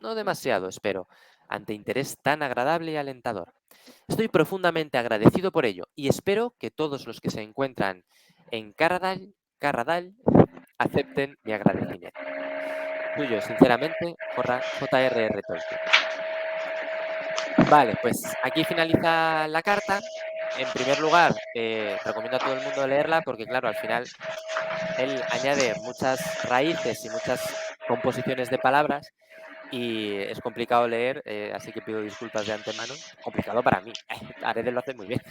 No demasiado, espero, ante interés tan agradable y alentador. Estoy profundamente agradecido por ello y espero que todos los que se encuentran en Carradal acepten mi agradecimiento. Tuyo, sinceramente, J.R.R. Tolkien. Vale, pues aquí finaliza la carta. En primer lugar, recomiendo a todo el mundo leerla porque, claro, al final él añade muchas raíces y muchas composiciones de palabras y es complicado leer, así que pido disculpas de antemano. Complicado para mí. Arede lo hace muy bien.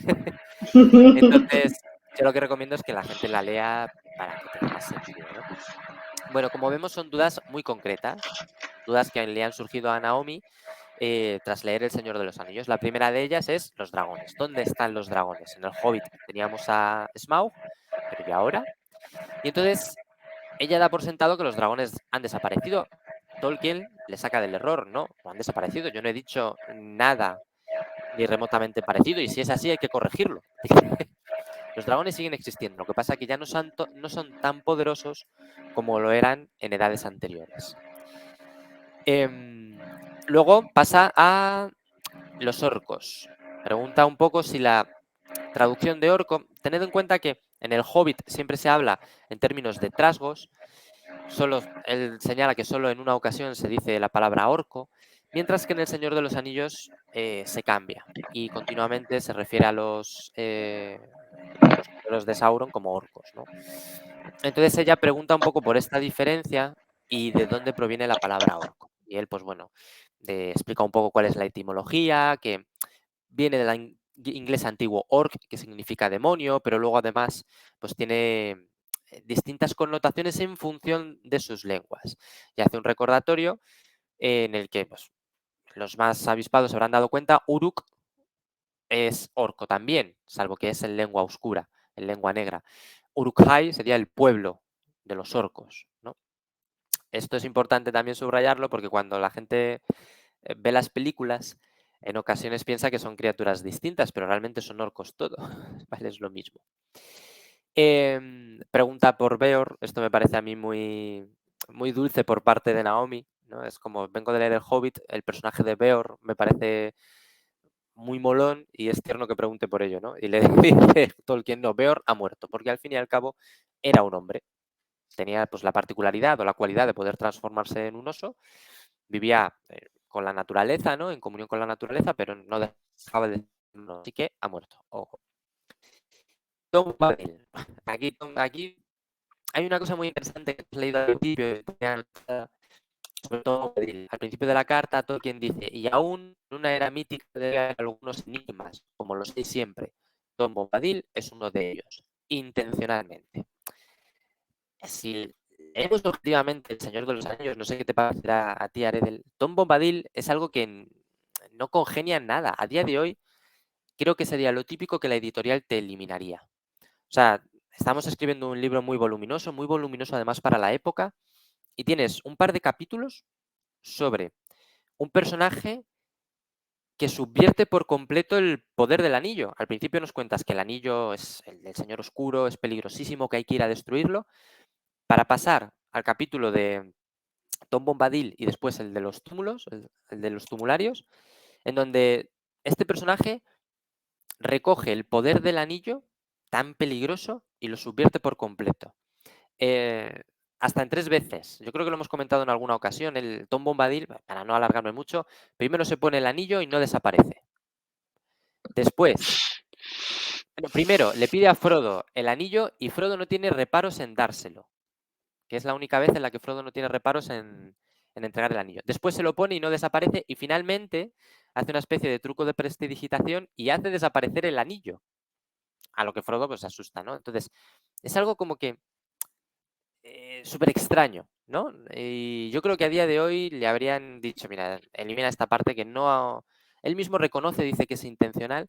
Entonces, yo lo que recomiendo es que la gente la lea para que tenga más sentido, ¿no? Bueno, como vemos, son dudas muy concretas, dudas que le han surgido a Naomi tras leer El Señor de los Anillos. La primera de ellas es los dragones. ¿Dónde están los dragones? En el Hobbit teníamos a Smaug, pero ¿y ahora? Y entonces ella da por sentado que los dragones han desaparecido. Tolkien le saca del error, no han desaparecido. Yo no he dicho nada ni remotamente parecido y si es así hay que corregirlo. Los dragones siguen existiendo, lo que pasa es que ya no son tan poderosos como lo eran en edades anteriores. Luego pasa a los orcos. Pregunta un poco si la traducción de orco, tened en cuenta que en el Hobbit siempre se habla en términos de trasgos, él señala que solo en una ocasión se dice la palabra orco, mientras que en El Señor de los Anillos se cambia y continuamente se refiere a los guerreros de Sauron como orcos, ¿no? Entonces ella pregunta un poco por esta diferencia y de dónde proviene la palabra orco. Y él, pues bueno, explica un poco cuál es la etimología, que viene del inglés antiguo orc, que significa demonio, pero luego además pues tiene distintas connotaciones en función de sus lenguas. Y hace un recordatorio en el que pues, los más avispados se habrán dado cuenta, Uruk es orco también, salvo que es en lengua oscura, en lengua negra. Uruk-hai sería el pueblo de los orcos, ¿no? Esto es importante también subrayarlo porque cuando la gente ve las películas, en ocasiones piensa que son criaturas distintas, pero realmente son orcos todo, ¿vale? Es lo mismo. Pregunta por Beor, esto me parece a mí muy, muy dulce por parte de Naomi, ¿no? Es como, vengo de leer El Hobbit, el personaje de Beor me parece muy molón y es tierno que pregunte por ello, ¿no? Y le dice Tolkien, no, Beor ha muerto, porque al fin y al cabo era un hombre. Tenía pues la particularidad o la cualidad de poder transformarse en un oso, vivía con la naturaleza, ¿no? En comunión con la naturaleza, pero no dejaba de serlo, así que ha muerto. Ojo. Tom Bombadil. Aquí hay una cosa muy interesante que he leído al principio, sobre Tom Bombadil. Al principio de la carta, Tolkien dice, y aún en una era mítica debe haber algunos enigmas, como los hay siempre. Tom Bombadil es uno de ellos, intencionalmente. Si leemos objetivamente El Señor de los Anillos, no sé qué te parecerá a ti, Aredel, Tom Bombadil es algo que no congenia en nada. A día de hoy, creo que sería lo típico que la editorial te eliminaría. O sea, estamos escribiendo un libro muy voluminoso además para la época, y tienes un par de capítulos sobre un personaje que subvierte por completo el poder del anillo. Al principio nos cuentas que el anillo es el del Señor Oscuro, es peligrosísimo, que hay que ir a destruirlo, para pasar al capítulo de Tom Bombadil y después el de los túmulos, el de los tumularios, en donde este personaje recoge el poder del anillo tan peligroso y lo subvierte por completo. Hasta en 3 veces. Yo creo que lo hemos comentado en alguna ocasión. El Tom Bombadil, para no alargarme mucho, primero se pone el anillo y no desaparece. Después, primero le pide a Frodo el anillo y Frodo no tiene reparos en dárselo, que es la única vez en la que Frodo no tiene reparos en entregar el anillo. Después se lo pone y no desaparece y finalmente hace una especie de truco de prestidigitación y hace desaparecer el anillo. A lo que Frodo pues se asusta, ¿no? Entonces, es algo como que súper extraño, ¿no? Y yo creo que a día de hoy le habrían dicho, mira, elimina esta parte que no... Él mismo reconoce, dice que es intencional,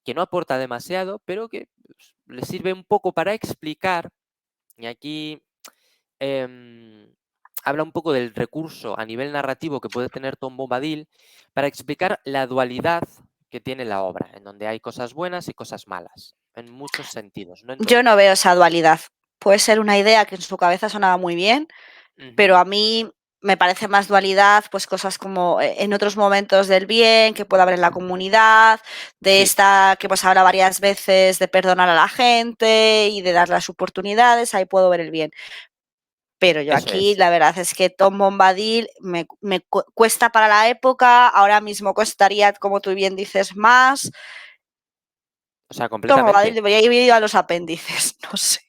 que no aporta demasiado, pero que pues, le sirve un poco para explicar, y aquí habla un poco del recurso a nivel narrativo que puede tener Tom Bombadil para explicar la dualidad que tiene la obra, en donde hay cosas buenas y cosas malas, en muchos sentidos. No en Yo no veo esa dualidad. Puede ser una idea que en su cabeza sonaba muy bien, pero a mí me parece más dualidad, pues cosas como en otros momentos del bien que puede haber en la comunidad, de Sí. esta que pues habla varias veces de perdonar a la gente y de dar las oportunidades, ahí puedo ver el bien. Pero yo Eso aquí es. la verdad es que Tom Bombadil me cuesta para la época, ahora mismo costaría, como tú bien dices, más. O sea, Tom Bombadil completamente. debería ir dividido a los apéndices, no sé.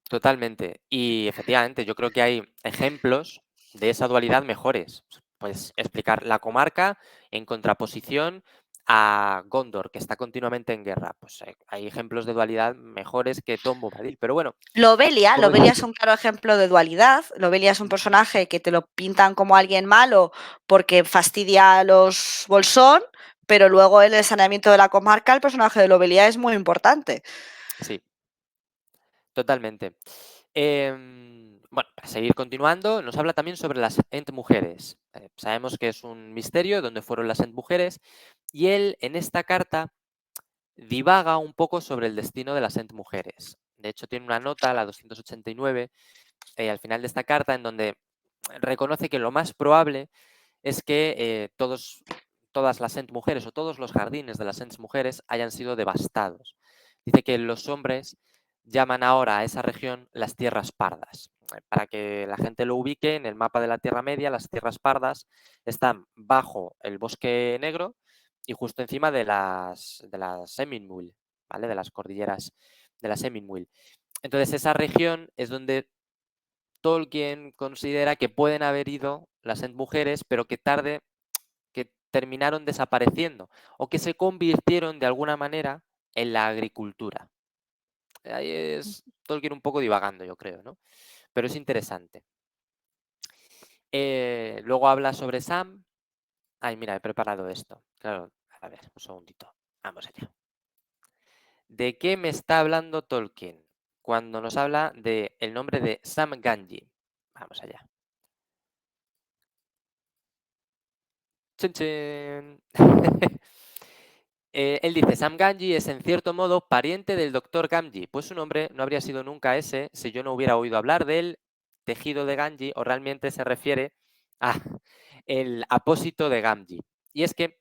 Totalmente. Y efectivamente, yo creo que hay ejemplos de esa dualidad mejores. Pues explicar la comarca en contraposición a Gondor, que está continuamente en guerra. Pues hay ejemplos de dualidad mejores que Tom Bombadil. Pero bueno, Lobelia como es un claro ejemplo de dualidad. Lobelia es un personaje que te lo pintan como alguien malo porque fastidia a los Bolsón, pero luego en el saneamiento de la comarca el personaje de Lobelia es muy importante. sí, totalmente. Bueno, para seguir continuando, nos habla también sobre las Ent mujeres. Sabemos que es un misterio dónde fueron las Ent mujeres y él en esta carta divaga un poco sobre el destino de las Ent mujeres. De hecho, tiene una nota, la 289, al final de esta carta, en donde reconoce que lo más probable es que todas las Ent mujeres o todos los jardines de las Ent mujeres hayan sido devastados. Dice que los hombres llaman ahora a esa región las tierras pardas. Para que la gente lo ubique, en el mapa de la Tierra Media, las tierras pardas están bajo el bosque negro y justo encima de las Seminmuil, ¿vale? De las cordilleras de la Seminmuil. Entonces, esa región es donde Tolkien considera que pueden haber ido las Ent mujeres, pero que terminaron desapareciendo o que se convirtieron de alguna manera en la agricultura. Ahí es Tolkien un poco divagando, yo creo, ¿no? Pero es interesante. Luego habla sobre Sam. Ay, mira, he preparado esto. Claro, a ver, un segundito. Vamos allá. ¿De qué me está hablando Tolkien cuando nos habla del nombre de Sam Gamgee? Vamos allá. ¡Chin, chin! Él dice, Sam Gamgee es en cierto modo pariente del doctor Gamgee, pues su nombre no habría sido nunca ese si yo no hubiera oído hablar del tejido de Gamgee, o realmente se refiere a el apósito de Gamgee. Y es que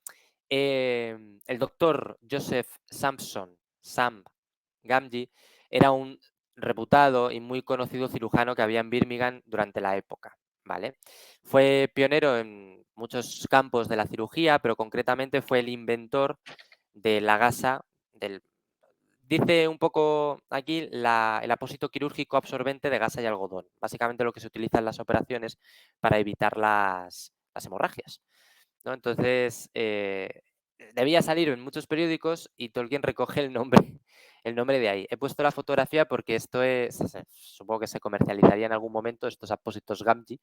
el doctor Joseph Sam Gamgee, era un reputado y muy conocido cirujano que había en Birmingham durante la época, ¿vale? Fue pionero en muchos campos de la cirugía, pero concretamente fue el inventor de la gasa, dice un poco aquí el apósito quirúrgico absorbente de gasa y algodón. Básicamente lo que se utiliza en las operaciones para evitar las hemorragias, ¿no? Entonces, debía salir en muchos periódicos y Tolkien recoge el nombre de ahí. He puesto la fotografía porque esto supongo que se comercializaría en algún momento, estos apósitos Gamgee,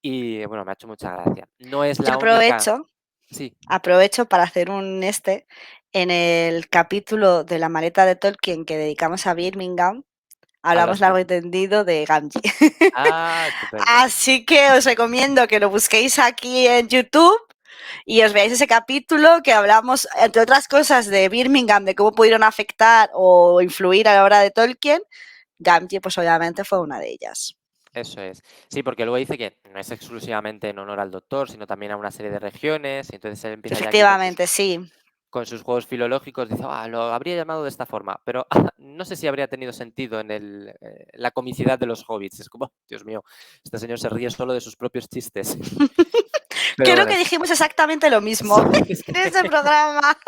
y bueno, me ha hecho mucha gracia. No es Yo la única... Sí, aprovecho para hacer en el capítulo de la maleta de Tolkien que dedicamos a Birmingham, hablamos hablas tú. largo y tendido de Gamgee. Ah, estupendo. Así que os recomiendo que lo busquéis aquí en YouTube y os veáis ese capítulo que hablamos, entre otras cosas, de Birmingham, de cómo pudieron afectar o influir a la obra de Tolkien. Gamgee, pues obviamente fue una de ellas. Eso es. Sí, porque luego dice que no es exclusivamente en honor al doctor, sino también a una serie de regiones. Y entonces él empieza ya aquí Efectivamente, sí. con sus juegos filológicos. Dice, lo habría llamado de esta forma. Pero no sé si habría tenido sentido en la comicidad de los hobbits. Es como, Dios mío, este señor se ríe solo de sus propios chistes. Pero Creo bueno, que dijimos exactamente lo sí, mismo en ese programa.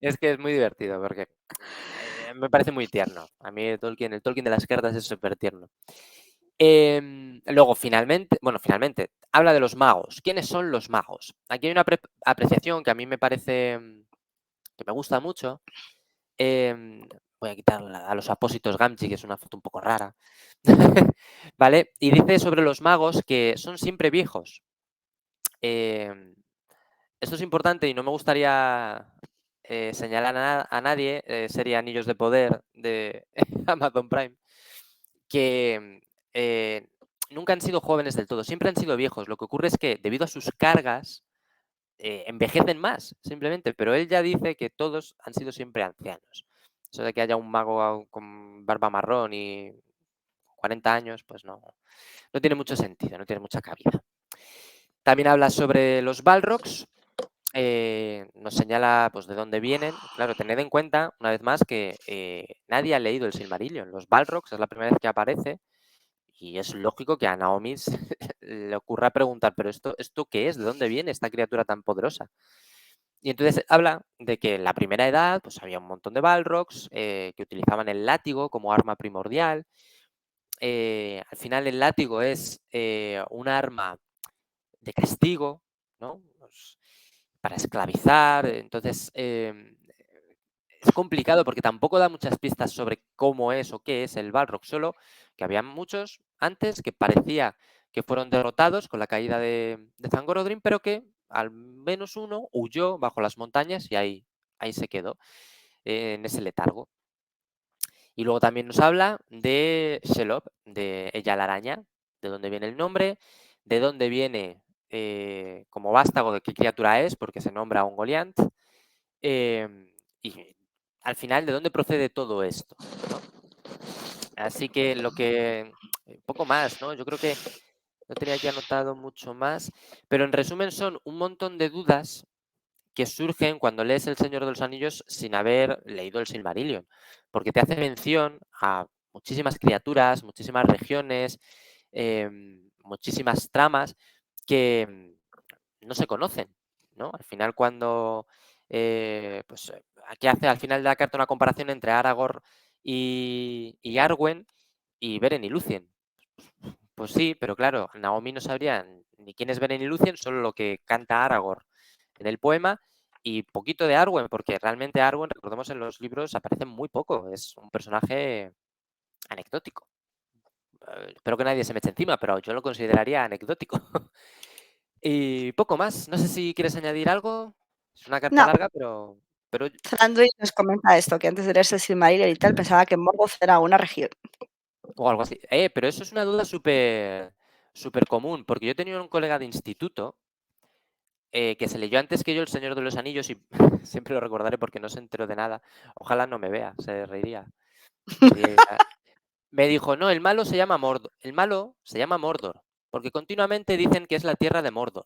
es que es muy divertido porque me parece muy tierno. A mí el Tolkien de las cartas es súper tierno. Luego, finalmente, habla de los magos. ¿Quiénes son los magos? Aquí hay una apreciación que a mí me parece que me gusta mucho. Voy a quitar a los apósitos Gamgee, que es una foto un poco rara. ¿Vale? Y dice sobre los magos que son siempre viejos. Esto es importante y no me gustaría señalar a nadie, serie Anillos de Poder de Amazon Prime, que nunca han sido jóvenes del todo, siempre han sido viejos. Lo que ocurre es que debido a sus cargas envejecen más, simplemente, pero él ya dice que todos han sido siempre ancianos. Eso de que haya un mago con barba marrón y 40 años, pues no tiene mucho sentido, no tiene mucha cabida. También habla sobre los Balrogs, nos señala pues de dónde vienen. Claro, tened en cuenta, una vez más, que nadie ha leído el Silmarillion. Los Balrogs es la primera vez que aparece Y es lógico que a Naomi le ocurra preguntar, ¿pero esto qué es? ¿De dónde viene esta criatura tan poderosa? Y entonces habla de que en la primera edad pues había un montón de Balrogs que utilizaban el látigo como arma primordial. Al final el látigo es un arma de castigo, ¿no? Pues, para esclavizar. Entonces es complicado porque tampoco da muchas pistas sobre cómo es o qué es el Balrog, solo que había muchos antes que parecía que fueron derrotados con la caída de Zangorodrim, pero que al menos uno huyó bajo las montañas y ahí se quedó en ese letargo. Y luego también nos habla de Shelob, de ella la araña, de dónde viene el nombre, de dónde viene como vástago de qué criatura es, porque se nombra a un Goliath, y al final de dónde procede todo esto, ¿no? Así que poco más, ¿no? Yo creo que no tenía aquí anotado mucho más, pero en resumen son un montón de dudas que surgen cuando lees El Señor de los Anillos sin haber leído el Silmarillion, porque te hace mención a muchísimas criaturas, muchísimas regiones, muchísimas tramas que no se conocen, ¿no? Al final cuando, aquí hace al final de la carta una comparación entre Aragorn y Arwen y Beren y Lúthien. Pues sí, pero claro, Naomi no sabría ni quién es Beren y Lúthien, solo lo que canta Aragorn en el poema y poquito de Arwen, porque realmente Arwen, recordemos en los libros, aparece muy poco, es un personaje anecdótico. Espero que nadie se me eche encima, pero yo lo consideraría anecdótico. Y poco más, no sé si quieres añadir algo, es una carta No, larga, pero Thranduil nos comenta esto, que antes de leerse el Silmarillion y tal, pensaba que Morgoth era una región. o algo así. Pero eso es una duda súper común, porque yo tenía un colega de instituto que se leyó antes que yo El Señor de los Anillos y siempre lo recordaré porque no se enteró de nada. Ojalá no me vea, se reiría. Me dijo, no, el malo se llama Mordor. El malo se llama Mordor, porque continuamente dicen que es la tierra de Mordor.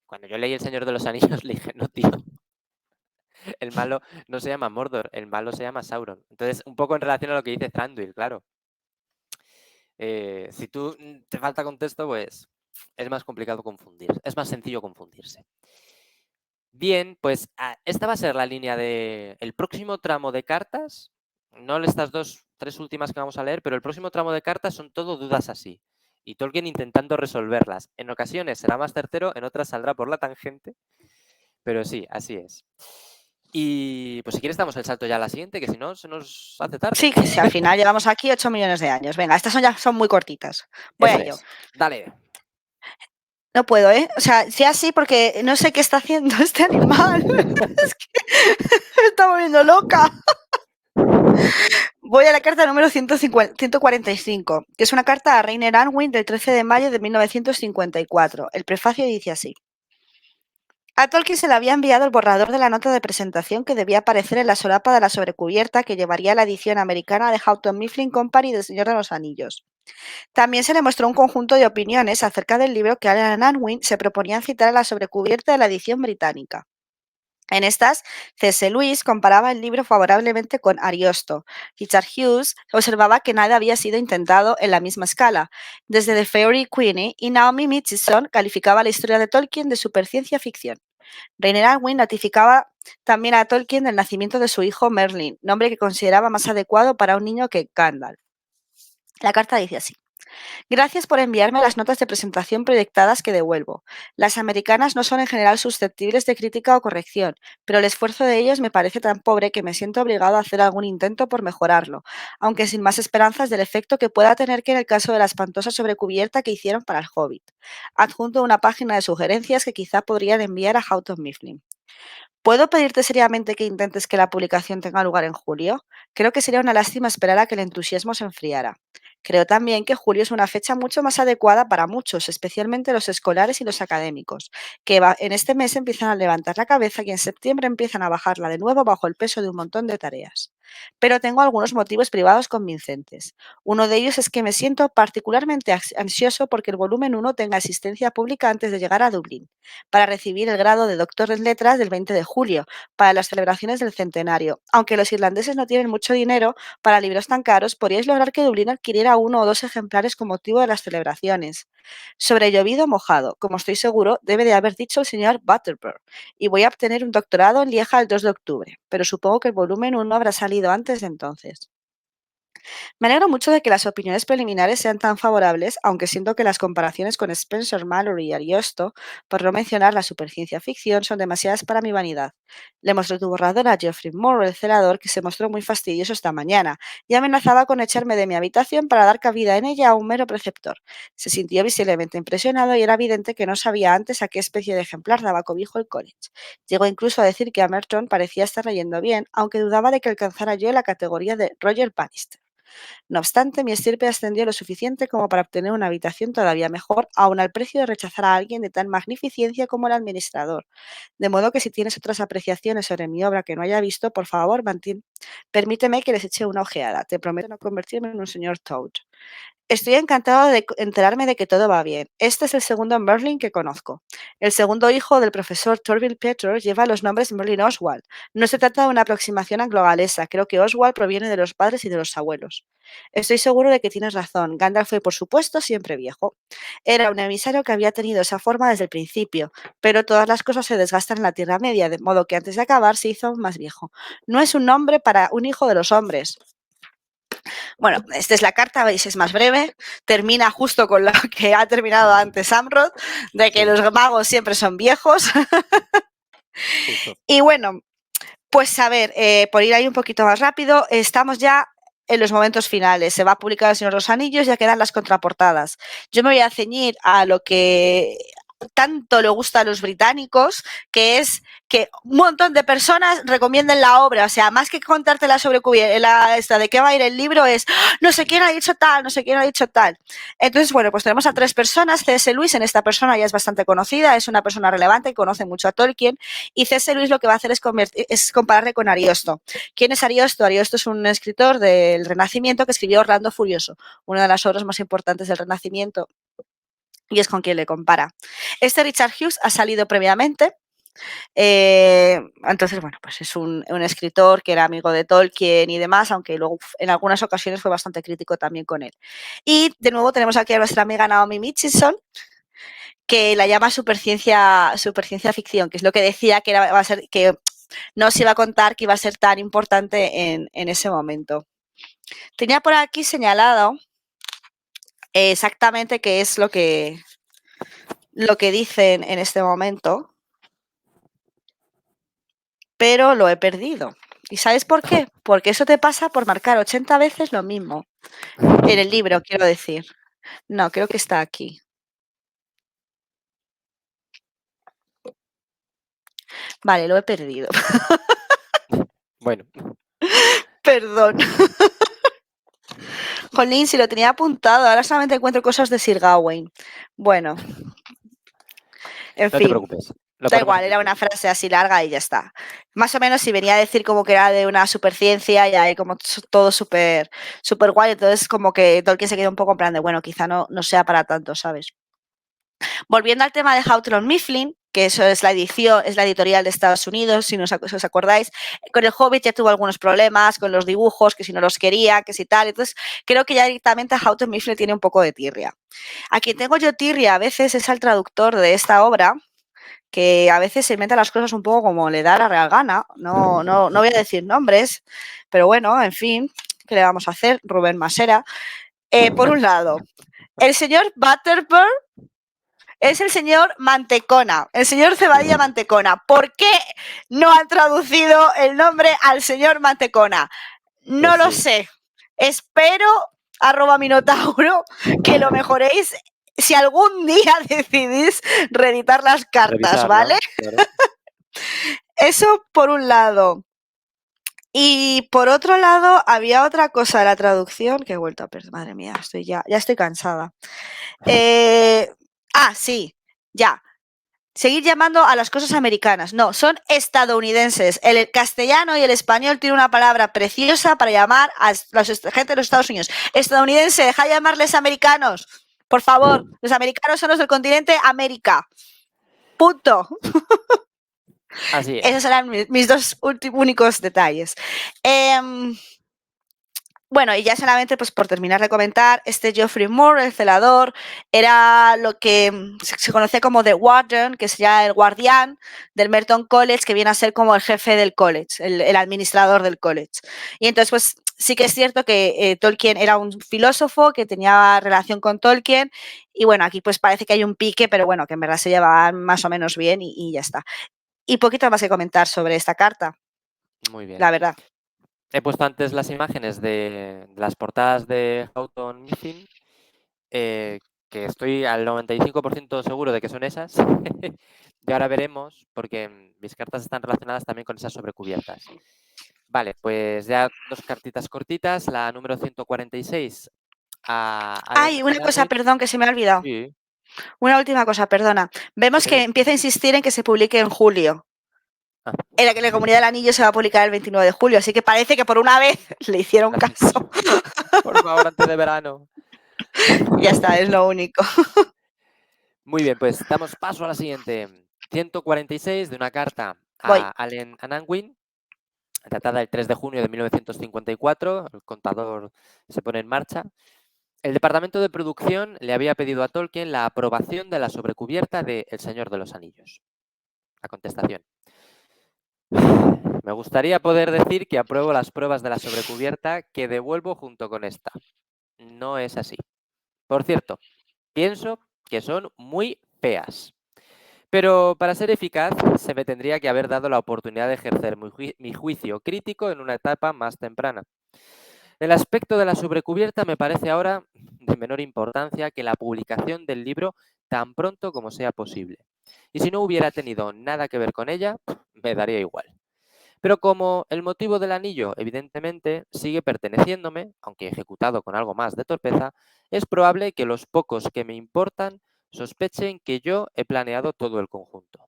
Cuando yo leí El Señor de los Anillos le dije, no, tío, el malo no se llama Mordor, el malo se llama Sauron. Entonces, un poco en relación a lo que dice Thranduil, claro. Si tú te falta contexto, pues es más complicado confundir, es más sencillo confundirse. Bien, pues esta va a ser la línea del próximo tramo de cartas, no estas tres últimas que vamos a leer, pero el próximo tramo de cartas son todo dudas así. Y Tolkien intentando resolverlas. En ocasiones será más certero, en otras saldrá por la tangente, pero sí, así es. Y pues si quieres damos el salto ya a la siguiente, que si no se nos hace tarde. Sí, que si al final llevamos aquí 8 millones de años. Venga, estas ya son muy cortitas. Voy a ello. Dale. No puedo, ¿eh? O sea, sí así porque no sé qué está haciendo este animal. Es que me está volviendo loca. Voy a la carta número 145, que es una carta a Reiner Anwin del 13 de mayo de 1954. El prefacio dice así. A Tolkien se le había enviado el borrador de la nota de presentación que debía aparecer en la solapa de la sobrecubierta que llevaría la edición americana de Houghton Mifflin Company del Señor de los Anillos. También se le mostró un conjunto de opiniones acerca del libro que Alan Unwin se proponía citar en la sobrecubierta de la edición británica. En estas, C.S. Lewis comparaba el libro favorablemente con Ariosto. Richard Hughes observaba que nada había sido intentado en la misma escala. Desde The Fairy Queenie y Naomi Mitchison calificaba la historia de Tolkien de superciencia ficción. Reiner Unwin notificaba también a Tolkien del nacimiento de su hijo Merlin, nombre que consideraba más adecuado para un niño que Gandalf. La carta dice así. Gracias por enviarme las notas de presentación proyectadas que devuelvo. Las americanas no son en general susceptibles de crítica o corrección, pero el esfuerzo de ellos me parece tan pobre que me siento obligado a hacer algún intento por mejorarlo, aunque sin más esperanzas del efecto que pueda tener que en el caso de la espantosa sobrecubierta que hicieron para el Hobbit. Adjunto una página de sugerencias que quizá podrían enviar a Houghton Mifflin. ¿Puedo pedirte seriamente que intentes que la publicación tenga lugar en julio? Creo que sería una lástima esperar a que el entusiasmo se enfriara. Creo también que julio es una fecha mucho más adecuada para muchos, especialmente los escolares y los académicos, que en este mes empiezan a levantar la cabeza y en septiembre empiezan a bajarla de nuevo bajo el peso de un montón de tareas. pero tengo algunos motivos privados convincentes. Uno de ellos es que me siento particularmente ansioso porque el volumen 1 tenga asistencia pública antes de llegar a Dublín, para recibir el grado de doctor en letras del 20 de julio, para las celebraciones del centenario. Aunque los irlandeses no tienen mucho dinero para libros tan caros, podríais lograr que Dublín adquiriera 1 o 2 ejemplares con motivo de las celebraciones. Sobre llovido mojado, como estoy seguro, debe de haber dicho el señor Butterbur, y voy a obtener un doctorado en Lieja el 2 de octubre, pero supongo que el volumen 1 habrá salido antes de entonces. Me alegro mucho de que las opiniones preliminares sean tan favorables, aunque siento que las comparaciones con Spencer, Mallory y Ariosto, por no mencionar la superciencia ficción, son demasiadas para mi vanidad. Le mostré tu borrador a Geoffrey Moore, el celador, que se mostró muy fastidioso esta mañana y amenazaba con echarme de mi habitación para dar cabida en ella a un mero preceptor. Se sintió visiblemente impresionado y era evidente que no sabía antes a qué especie de ejemplar daba cobijo el college. Llegó incluso a decir que Amerton parecía estar leyendo bien, aunque dudaba de que alcanzara yo la categoría de Roger Bannister. No obstante, mi estirpe ascendió lo suficiente como para obtener una habitación todavía mejor, aun al precio de rechazar a alguien de tan magnificencia como el administrador. De modo que si tienes otras apreciaciones sobre mi obra que no haya visto, por favor, permíteme que les eche una ojeada. Te prometo no convertirme en un señor Toad. Estoy encantado de enterarme de que todo va bien. Este es el segundo Merlin que conozco. El segundo hijo del profesor Torvill Peters lleva los nombres Merlin Oswald. No se trata de una aproximación anglo-galesa. Creo que Oswald proviene de los padres y de los abuelos. Estoy seguro de que tienes razón. Gandalf fue, por supuesto, siempre viejo. Era un emisario que había tenido esa forma desde el principio, pero todas las cosas se desgastan en la Tierra Media, de modo que antes de acabar se hizo más viejo. No es un nombre para un hijo de los hombres. Bueno, esta es la carta, veis, es más breve, termina justo con lo que ha terminado antes Amrod, de que los magos siempre son viejos. Justo. Y bueno, pues a ver, por ir ahí un poquito más rápido, estamos ya en los momentos finales. Se va a publicar El Señor de los Anillos, ya quedan las contraportadas. Yo me voy a ceñir a lo que tanto le gusta a los británicos, que es que un montón de personas recomienden la obra. O sea, más que contártela sobre esta de qué va a ir el libro, es no sé quién ha dicho tal, no sé quién ha dicho tal. Entonces, bueno, pues tenemos a 3 personas. C.S. Lewis, en esta persona ya es bastante conocida, es una persona relevante, conoce mucho a Tolkien, y C.S. Lewis lo que va a hacer es compararle con Ariosto. ¿Quién es Ariosto? Ariosto es un escritor del Renacimiento que escribió Orlando Furioso, una de las obras más importantes del Renacimiento, y es con quien le compara. Este Richard Hughes ha salido previamente. Entonces, bueno, pues es un escritor que era amigo de Tolkien y demás, aunque luego en algunas ocasiones fue bastante crítico también con él. Y de nuevo tenemos aquí a nuestra amiga Naomi Mitchison, que la llama superciencia ficción, que es lo que decía que va a ser, que no se iba a contar que iba a ser tan importante en ese momento. Tenía por aquí señalado exactamente qué es lo que dicen en este momento, pero lo he perdido. ¿Y sabes por qué? Porque eso te pasa por marcar 80 veces lo mismo. En el libro, quiero decir. No, creo que está aquí. Vale, lo he perdido. Bueno. Perdón. Jolín, si lo tenía apuntado, ahora solamente encuentro cosas de Sir Gawain. Bueno. En No fin. te preocupes. Da igual, era una frase así larga y ya está. Más o menos si venía a decir como que era de una superciencia y hay como todo súper guay, entonces como que Tolkien se quedó un poco en plan de, bueno, quizá no sea para tanto, ¿sabes? Volviendo al tema de Houghton Mifflin, que eso es la editorial de Estados Unidos, si os acordáis, con el Hobbit ya tuvo algunos problemas con los dibujos, que si no los quería, que si tal, entonces creo que ya directamente Houghton Mifflin tiene un poco de tirria. A quien tengo yo tirria a veces es al traductor de esta obra, que a veces se inventa las cosas un poco como le da la real gana. No voy a decir nombres, pero bueno, en fin, ¿qué le vamos a hacer? Rubén Masera. Por un lado, el señor Butterbur es el señor Mantecona, el señor Cebadilla Mantecona. ¿Por qué no han traducido el nombre al señor Mantecona? No Pues lo sí. sé. Espero, @Minotauro, que lo mejoréis si algún día decidís reeditar las cartas, Revisarla, ¿vale? claro. Eso por un lado. Y por otro lado, había otra cosa de la traducción que he vuelto a perder. Madre mía, ya estoy cansada. Sí, ya. seguir llamando a las cosas americanas. No, son estadounidenses. El castellano y el español tienen una palabra preciosa para llamar a la gente de los Estados Unidos. Estadounidense, deja de llamarles americanos. Por favor, los americanos son los del continente América. Punto. Así es. Esos eran mis dos únicos detalles. Bueno, y ya solamente pues por terminar de comentar, este Geoffrey Moore, el celador, era lo que se conocía como The Warden, que sería el guardián del Merton College, que viene a ser como el jefe del college, el administrador del college. Y entonces pues sí que es cierto que Tolkien era un filósofo que tenía relación con Tolkien, y bueno, aquí pues parece que hay un pique, pero bueno, que en verdad se llevaban más o menos bien y ya está. Y poquito más que comentar sobre esta carta, Muy bien. la verdad. He puesto antes las imágenes de las portadas de Houghton Mifflin, que estoy al 95% seguro de que son esas. Y ahora veremos, porque mis cartas están relacionadas también con esas sobrecubiertas. Vale, pues ya dos cartitas cortitas. La número 146 a Allen Ay, una cosa, Unwin. perdón, que se me ha olvidado. Sí, Una última cosa, perdona. Vemos dime, que dime. empieza a insistir en que se publique en julio. Ah, En la que la Comunidad del Anillo se va a publicar el 29 de julio, así que parece que por una vez le hicieron le hacen caso. caso. Por favor, antes de verano. Ya está, es lo único. Muy bien, pues damos paso a la siguiente. 146 de una carta Voy. a Allen Unwin, datada el 3 de junio de 1954. El contador se pone en marcha. El departamento de producción le había pedido a Tolkien la aprobación de la sobrecubierta de El Señor de los Anillos. La contestación. Me gustaría poder decir que apruebo las pruebas de la sobrecubierta que devuelvo junto con esta. No es así. Por cierto, pienso que son muy feas. Pero para ser eficaz, se me tendría que haber dado la oportunidad de ejercer mi juicio crítico en una etapa más temprana. El aspecto de la sobrecubierta me parece ahora de menor importancia que la publicación del libro tan pronto como sea posible. Y si no hubiera tenido nada que ver con ella, me daría igual. Pero como el motivo del anillo evidentemente sigue perteneciéndome, aunque ejecutado con algo más de torpeza, es probable que los pocos que me importan sospechen que yo he planeado todo el conjunto.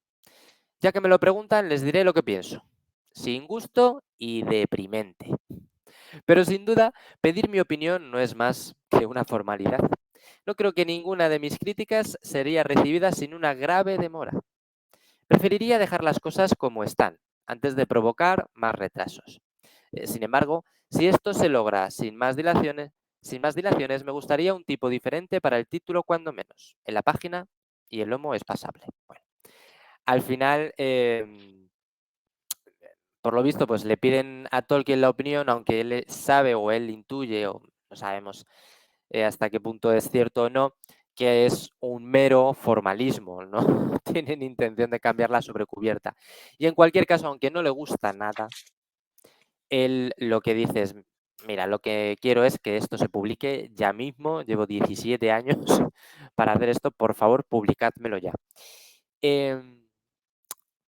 Ya que me lo preguntan, les diré lo que pienso. Sin gusto y deprimente. Pero sin duda, pedir mi opinión no es más que una formalidad. No creo que ninguna de mis críticas sería recibida sin una grave demora. Preferiría dejar las cosas como están, antes de provocar más retrasos. Sin embargo, si esto se logra sin más dilaciones, me gustaría un tipo diferente para el título cuando menos. En la página y el lomo es pasable. Bueno, al final, por lo visto, pues le piden a Tolkien la opinión, aunque él sabe o él intuye, o no sabemos hasta qué punto es cierto o no, que es un mero formalismo, ¿no? Tienen intención de cambiar la sobrecubierta. Y en cualquier caso, aunque no le gusta nada, él lo que dice es, mira, lo que quiero es que esto se publique ya mismo, llevo 17 años para hacer esto, por favor, publicádmelo ya.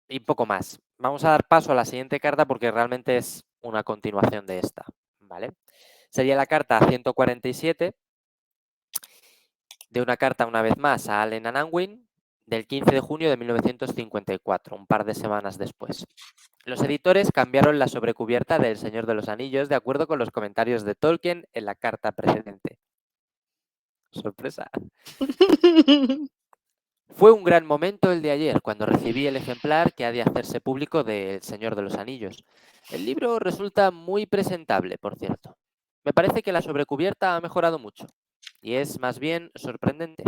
Y poco más. Vamos a dar paso a la siguiente carta porque realmente es una continuación de esta, ¿vale? Sería la carta 147 de una carta una vez más a Allen Unwin del 15 de junio de 1954, un par de semanas después. Los editores cambiaron la sobrecubierta del Señor de los Anillos de acuerdo con los comentarios de Tolkien en la carta precedente. Sorpresa. Fue un gran momento el de ayer, cuando recibí el ejemplar que ha de hacerse público de El Señor de los Anillos. El libro resulta muy presentable, por cierto. Me parece que la sobrecubierta ha mejorado mucho, y es más bien sorprendente.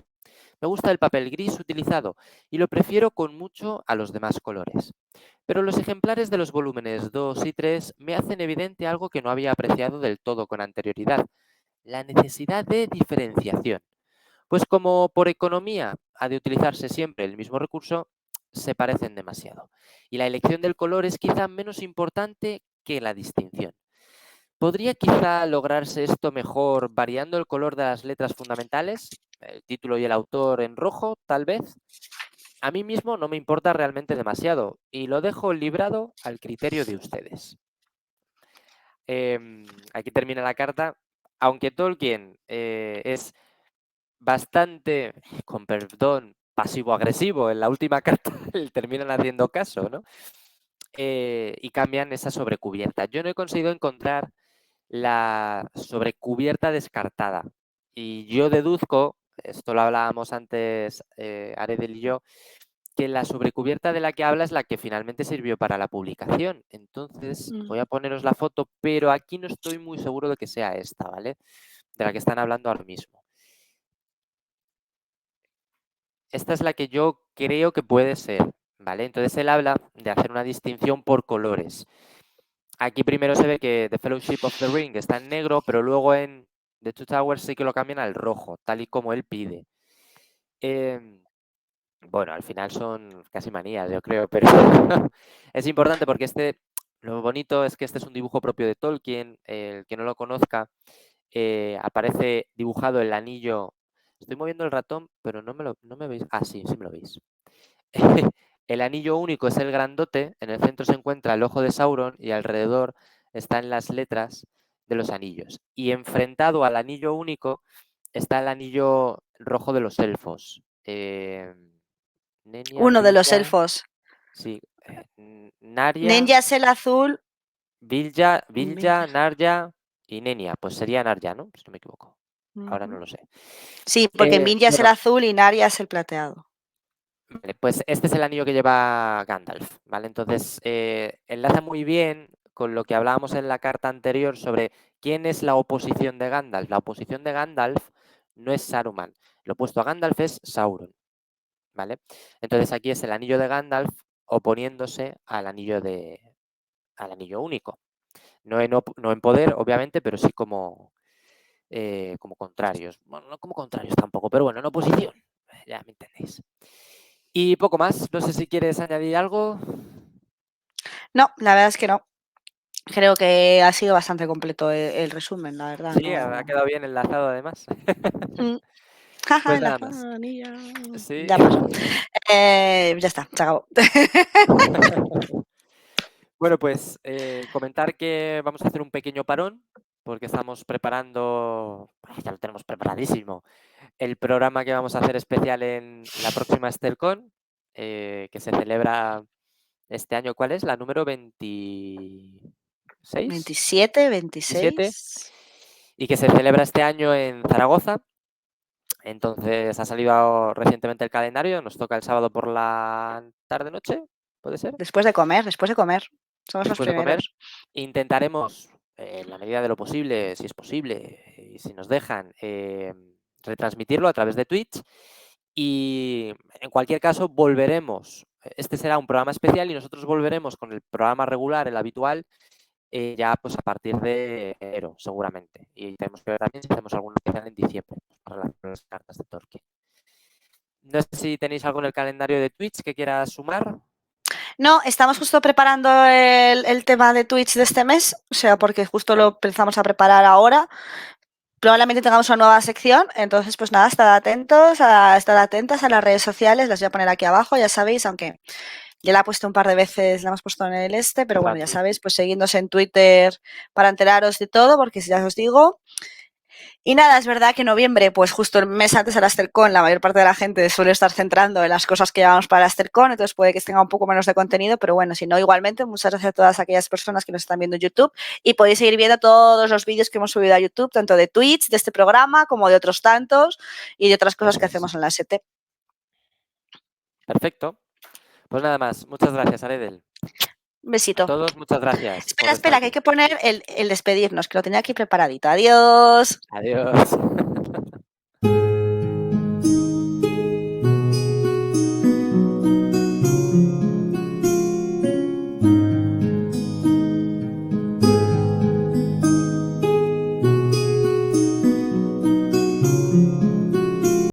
Me gusta el papel gris utilizado, y lo prefiero con mucho a los demás colores. Pero los ejemplares de los volúmenes 2 y 3 me hacen evidente algo que no había apreciado del todo con anterioridad, la necesidad de diferenciación. Pues como por economía ha de utilizarse siempre el mismo recurso, se parecen demasiado. Y la elección del color es quizá menos importante que la distinción. ¿Podría quizá lograrse esto mejor variando el color de las letras fundamentales? El título y el autor en rojo, tal vez. A mí mismo no me importa realmente demasiado y lo dejo librado al criterio de ustedes. Aquí termina la carta. Aunque Tolkien es bastante, con perdón, pasivo-agresivo. En la última carta terminan haciendo caso, ¿no? Y cambian esa sobrecubierta. Yo no he conseguido encontrar la sobrecubierta descartada. Y yo deduzco, esto lo hablábamos antes Aredel y yo, que la sobrecubierta de la que habla es la que finalmente sirvió para la publicación. Entonces, voy a poneros la foto, pero aquí no estoy muy seguro de que sea esta, ¿vale? De la que están hablando ahora mismo. Esta es la que yo creo que puede ser, ¿vale? Entonces él habla de hacer una distinción por colores. Aquí primero se ve que The Fellowship of the Ring está en negro, pero luego en The Two Towers sí que lo cambian al rojo, tal y como él pide. Bueno, al final son casi manías, yo creo, pero es importante porque lo bonito es que este es un dibujo propio de Tolkien. El que no lo conozca, aparece dibujado el anillo. Estoy moviendo el ratón, pero no me veis. Ah, sí, sí me lo veis. El anillo único es el grandote, en el centro se encuentra el ojo de Sauron y alrededor están las letras de los anillos. Y enfrentado al anillo único está el anillo rojo de los elfos. Nenya, Uno de los Bilja, elfos. sí, Narya, Ninja es el azul. Bilja, Narya y Nenya. Pues sería Narya, ¿no? Si no me equivoco. Ahora no lo sé. Sí, porque Ninja es el Bueno, azul y Narya es el plateado. vale, pues este es el anillo que lleva Gandalf, ¿vale? Entonces, enlaza muy bien con lo que hablábamos en la carta anterior sobre quién es la oposición de Gandalf. La oposición de Gandalf no es Saruman. Lo opuesto a Gandalf es Sauron, ¿vale? Entonces aquí es el anillo de Gandalf oponiéndose al anillo único. No en poder, obviamente, pero sí como contrarios. Bueno, no como contrarios tampoco, pero bueno, en oposición. Ya me entendéis. Y poco más. No sé si quieres añadir algo. No, la verdad es que no. Creo que ha sido bastante completo el resumen, la verdad. Sí, No. ha quedado bien enlazado además. Jaja, Pues la nada más. anilla. Sí. Ya pasó. Ya está, se acabó. Bueno, pues comentar que vamos a hacer un pequeño parón porque estamos preparando, ya lo tenemos preparadísimo, el programa que vamos a hacer especial en la próxima Estelcon, que se celebra este año. ¿Cuál es? ¿La número 26? 27, 27, 26. y que se celebra este año en Zaragoza. Entonces ha salido recientemente el calendario, nos toca el sábado por la tarde-noche, ¿puede ser? Después de comer, después de comer. Somos los Después de comer. primeros. Intentaremos, en la medida de lo posible, si es posible, y si nos dejan, retransmitirlo a través de Twitch. Y en cualquier caso, volveremos. Este será un programa especial y nosotros volveremos con el programa regular, el habitual, ya pues a partir de enero, seguramente. Y tenemos que ver también si hacemos alguna especial en diciembre para las cartas de Tolkien. No sé si tenéis algo en el calendario de Twitch que quieras sumar. No, estamos justo preparando el tema de Twitch de este mes, o sea, porque justo lo empezamos a preparar ahora. Probablemente tengamos una nueva sección, entonces pues nada, estad atentos, estad atentas a las redes sociales, las voy a poner aquí abajo, ya sabéis, aunque ya la he puesto un par de veces, la hemos puesto en el pero bueno, ya sabéis, pues seguidnos en Twitter para enteraros de todo, porque ya os digo. Y nada, es verdad que en noviembre, pues justo el mes antes de la Astercon, la mayor parte de la gente suele estar centrando en las cosas que llevamos para la Astercon, entonces puede que tenga un poco menos de contenido, pero bueno, si no, igualmente, muchas gracias a todas aquellas personas que nos están viendo en YouTube y podéis seguir viendo todos los vídeos que hemos subido a YouTube, tanto de Twitch, de este programa, como de otros tantos y de otras cosas que hacemos en la ST. Perfecto. Pues nada más. Muchas gracias, Aredel. Un besito. A todos, muchas gracias. Espera, que hay que poner el despedirnos, que lo tenía aquí preparadito. Adiós. Adiós.